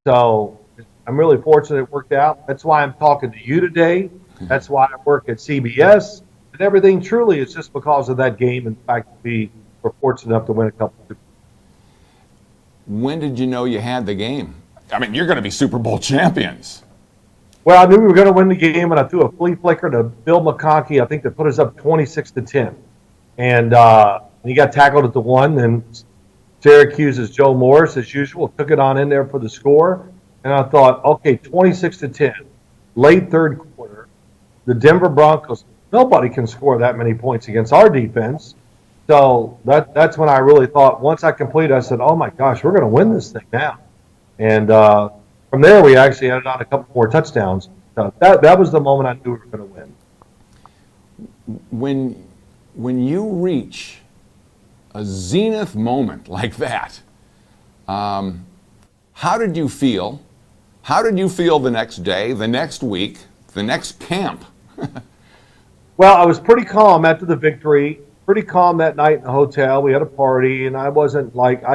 So I'm really fortunate it worked out. That's why I'm talking to you today. That's why I work at CBS. And everything truly is just because of that game. In fact, we were fortunate enough to win a couple of. When did you know you had the game? I mean, you're going to be Super Bowl champions. Well, I knew we were going to win the game, and I threw a flea flicker to Bill McConkey, I think, to put us up 26-10. And he got tackled at the 1, and Syracuse's Joe Morris, as usual, took it on in there for the score. And I thought, okay, 26-10, late third quarter, the Denver Broncos, nobody can score that many points against our defense. So that's when I really thought, once I completed, I said, oh my gosh, we're going to win this thing now. And from there, we actually added on a couple more touchdowns. That was the moment I knew we were going to win. When you reach a zenith moment like that, how did you feel? How did you feel the next day, the next week, the next camp? Well, I was pretty calm after the victory, pretty calm that night in the hotel. We had a party, and I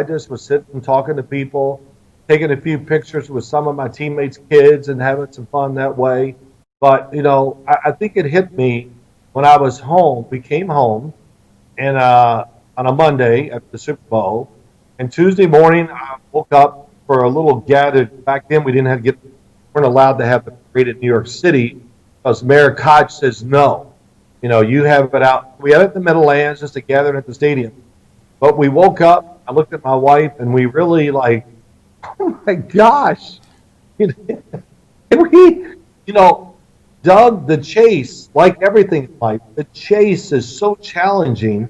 just was sitting and talking to people, taking a few pictures with some of my teammates' kids and having some fun that way. But, you know, I think it hit me when I was home. We came home and on a Monday after the Super Bowl, and Tuesday morning I woke up for a little gathered. Back then we weren't allowed to have the parade in New York City because Mayor Koch says no. You know, you have it out. We had it in the Meadowlands, just a gathering at the stadium. But we woke up, I looked at my wife, and we really oh my gosh. Doug, the chase, like everything in life, the chase is so challenging.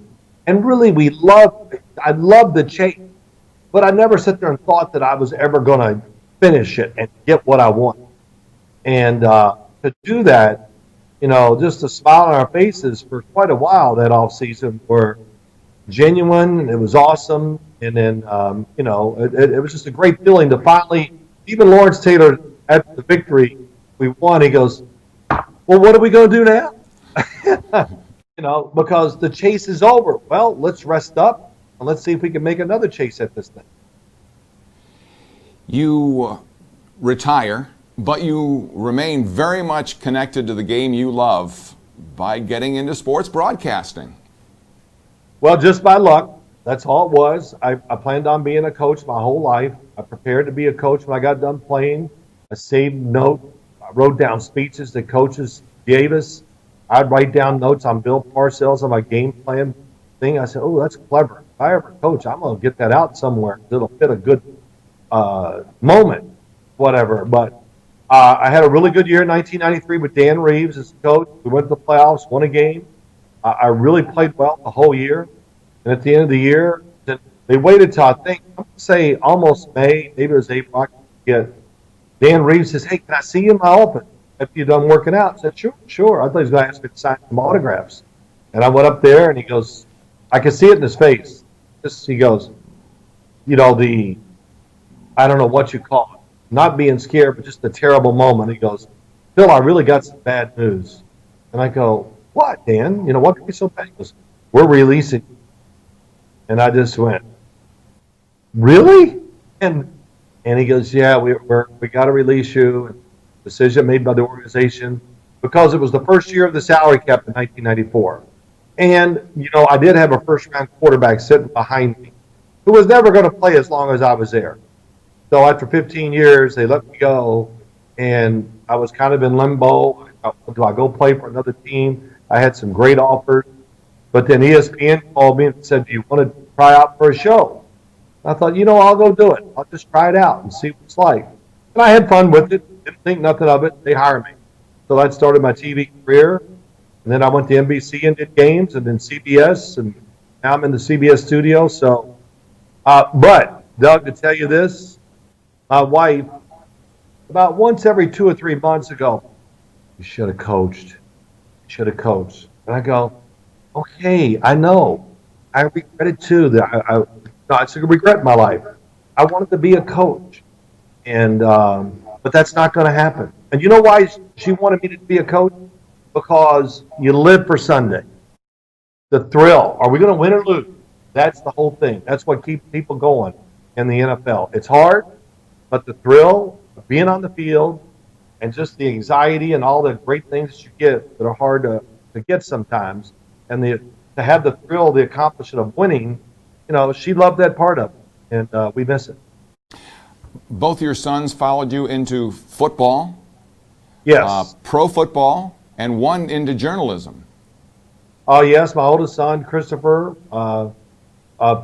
And really, I love the chase. But I never sat there and thought that I was ever going to finish it and get what I want. And to do that, just a smile on our faces for quite a while that off season were genuine. It was awesome. And then, it was just a great feeling to finally, even Lawrence Taylor at the victory we won, he goes, well, what are we going to do now? Because the chase is over. Well, let's rest up and let's see if we can make another chase at this thing. You retire, but you remain very much connected to the game you love by getting into sports broadcasting. Well, just by luck. That's all it was. I planned on being a coach my whole life. I prepared to be a coach when I got done playing. I saved notes. I wrote down speeches that coaches gave us. I'd write down notes on Bill Parcells on my game plan thing. I said, oh, that's clever. If I ever coach, I'm going to get that out somewhere. It'll fit a good moment, whatever. But I had a really good year in 1993 with Dan Reeves as coach. We went to the playoffs, won a game. I really played well the whole year. And at the end of the year, they waited till I think, I'm going to say almost May, maybe it was April. I forget. Dan Reeves says, hey, can I see you in my office after you're done working out? I said, sure. I thought he was going to ask me to sign some autographs. And I went up there and he goes, I could see it in his face. He goes, I don't know what you call it, not being scared, but just a terrible moment. He goes, Phil, I really got some bad news. And I go, what, Dan? What could be so bad? He goes, we're releasing. And I just went, really? And he goes, yeah, we got to release you. And decision made by the organization because it was the first year of the salary cap in 1994. And, I did have a first-round quarterback sitting behind me who was never going to play as long as I was there. So after 15 years, they let me go, and I was kind of in limbo. Do I go play for another team? I had some great offers. But then ESPN called me and said, do you want to try out for a show? I thought, I'll go do it. I'll just try it out and see what it's like. And I had fun with it. Didn't think nothing of it. They hired me. So that started my TV career. And then I went to NBC and did games, and then CBS, and now I'm in the CBS studio. So, but Doug, to tell you this, my wife, about once every 2 or 3 months ago, you should have coached. You should have coached. And I go, okay, I know. I regret it too. That I regret my life. I wanted to be a coach, and but that's not going to happen. And you know why she wanted me to be a coach? Because you live for Sunday. The thrill. Are we going to win or lose? That's the whole thing. That's what keeps people going in the NFL. It's hard, but the thrill of being on the field and just the anxiety and all the great things that you get that are hard to get sometimes, and to have the thrill, the accomplishment of winning, she loved that part of it, and we miss it. Both your sons followed you into football. Yes. Pro football, and one into journalism. Oh, yes. My oldest son, Christopher,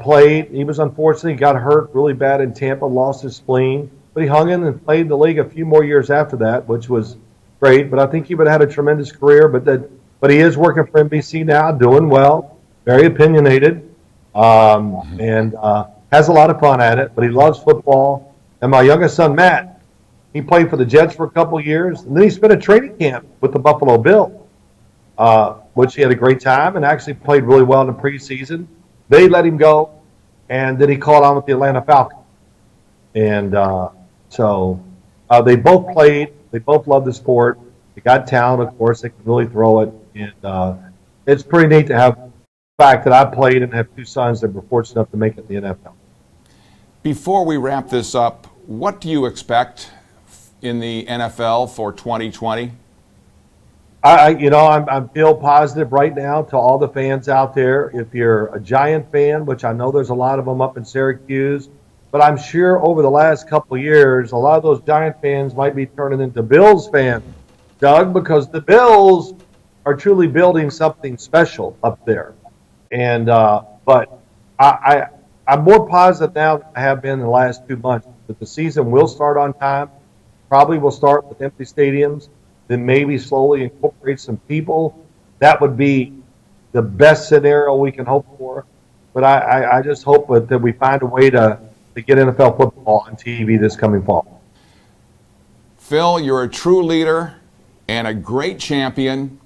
played. He was unfortunately got hurt really bad in Tampa, lost his spleen. But he hung in and played in the league a few more years after that, which was great. But I think he would have had a tremendous career. But he is working for NBC now, doing well, very opinionated, and has a lot of fun at it. But he loves football. And my youngest son, Matt, he played for the Jets for a couple of years, and then he spent a training camp with the Buffalo Bills, which he had a great time and actually played really well in the preseason. They let him go, and then he caught on with the Atlanta Falcons. And so they both played. They both love the sport. They got talent, of course. They can really throw it. And it's pretty neat to have the fact that I played and have two sons that were fortunate enough to make it in the NFL. Before we wrap this up, what do you expect in the NFL for 2020? I'm feel positive right now to all the fans out there. If you're a Giant fan, which I know there's a lot of them up in Syracuse, but I'm sure over the last couple of years, a lot of those Giant fans might be turning into Bills fans, Doug, because the Bills are truly building something special up there. And but I'm more positive now than I have been in the last 2 months that the season will start on time. Probably will start with empty stadiums, then maybe slowly incorporate some people. That would be the best scenario we can hope for. But I just hope that we find a way to get NFL football on TV this coming fall. Phil, you're a true leader and a great champion.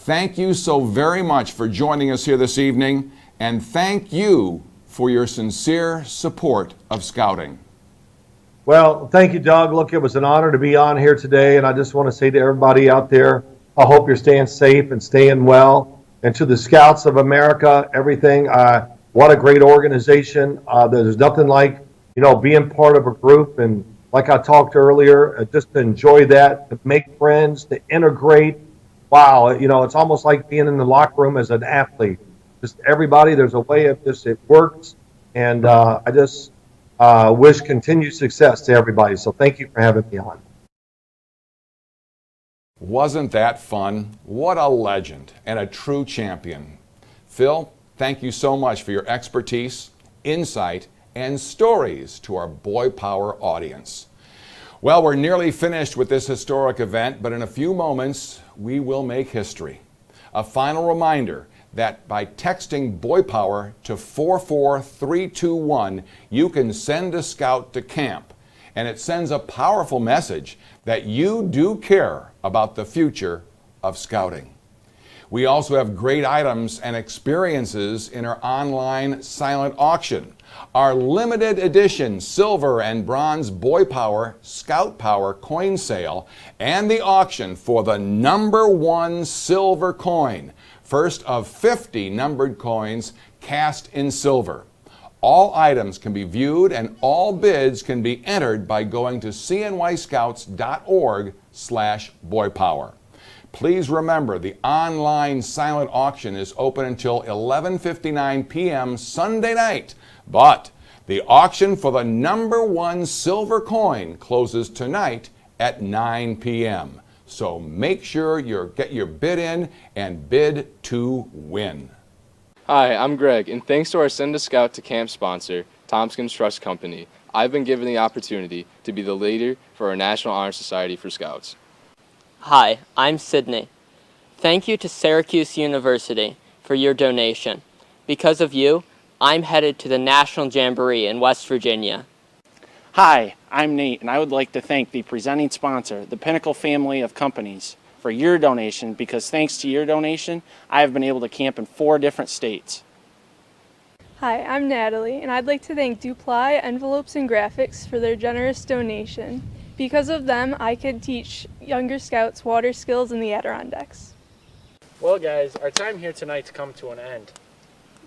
Thank you so very much for joining us here this evening, and thank you for your sincere support of Scouting. Well, thank you, Doug. Look, it was an honor to be on here today, and I just want to say to everybody out there, I hope you're staying safe and staying well. And to the Scouts of America, everything, what a great organization. There's nothing like, being part of a group, and like I talked earlier, just to enjoy that, to make friends, to integrate. Wow, it's almost like being in the locker room as an athlete. Just everybody, there's a way of this, it works. And I just wish continued success to everybody. So thank you for having me on. Wasn't that fun? What a legend and a true champion. Phil, thank you so much for your expertise, insight, and stories to our Boy Power audience. Well, we're nearly finished with this historic event, but in a few moments, we will make history. A final reminder that by texting Boy Power to 44321, you can send a scout to camp, and it sends a powerful message that you do care about the future of Scouting. We also have great items and experiences in our online silent auction. Our limited edition silver and bronze Boy Power Scout Power coin sale, and the auction for the #1 silver coin, first of 50 numbered coins cast in silver. All items can be viewed and all bids can be entered by going to cnyscouts.org/boypower. Please remember, the online silent auction is open until 11:59 p.m. Sunday night, but the auction for the #1 silver coin closes tonight at 9 p.m. So make sure you get your bid in and bid to win. Hi, I'm Greg, and thanks to our Send a Scout to Camp sponsor, Tompkins Trust Company, I've been given the opportunity to be the leader for our National Honor Society for Scouts. Hi, I'm Sydney. Thank you to Syracuse University for your donation. Because of you, I'm headed to the National Jamboree in West Virginia. Hi, I'm Nate, and I would like to thank the presenting sponsor, the Pinnacle family of companies, for your donation, because thanks to your donation, I have been able to camp in 4 different states. Hi, I'm Natalie, and I'd like to thank Dupli Envelopes and Graphics for their generous donation. Because of them, I could teach younger scouts water skills in the Adirondacks. Well, guys, our time here tonight's come to an end.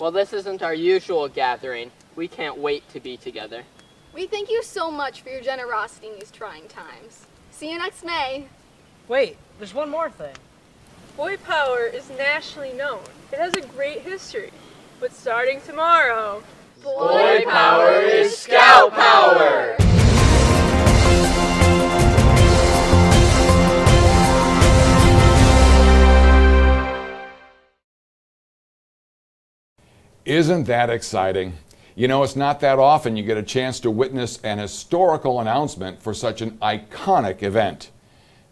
Well, this isn't our usual gathering. We can't wait to be together. We thank you so much for your generosity in these trying times. See you next May. Wait, there's one more thing. Boy Power is nationally known. It has a great history. But starting tomorrow, Boy Power is Scout Power! Isn't that exciting? It's not that often you get a chance to witness an historical announcement for such an iconic event.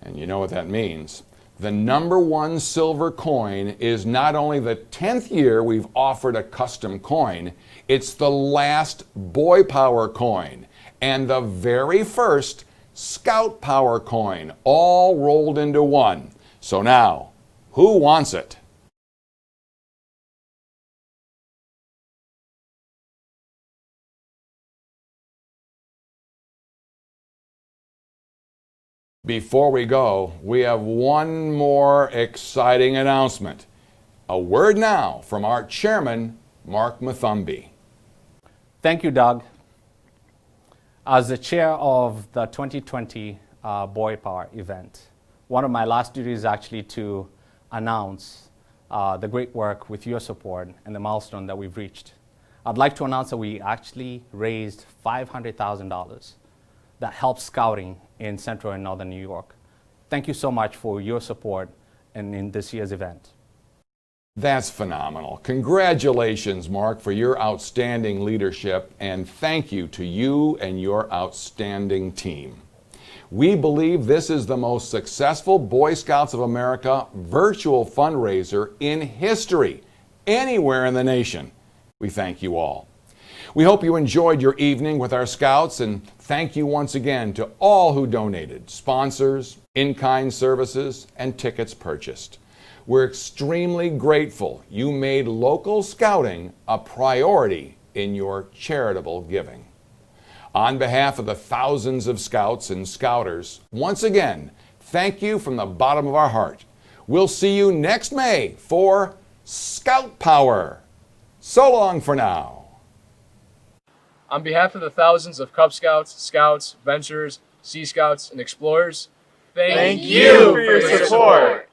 And you know what that means. The #1 silver coin is not only the 10th year we've offered a custom coin, it's the last Boy Power coin and the very first Scout Power coin, all rolled into one. So now, who wants it? Before we go, we have one more exciting announcement. A word now from our chairman, Mark Mathumby. Thank you, Doug. As the chair of the 2020 Boy Power event, one of my last duties is actually to announce the great work with your support and the milestone that we've reached. I'd like to announce that we actually raised $500,000 that helps scouting in Central and Northern New York. Thank you so much for your support in this year's event. That's phenomenal. Congratulations, Mark, for your outstanding leadership, and thank you to you and your outstanding team. We believe this is the most successful Boy Scouts of America virtual fundraiser in history, anywhere in the nation. We thank you all. We hope you enjoyed your evening with our Scouts, and thank you once again to all who donated, sponsors, in-kind services, and tickets purchased. We're extremely grateful you made local scouting a priority in your charitable giving. On behalf of the thousands of scouts and scouters, once again, thank you from the bottom of our heart. We'll see you next May for Scout Power. So long for now. On behalf of the thousands of Cub Scouts, Scouts, Venturers, Sea Scouts, and Explorers, thank you for your support.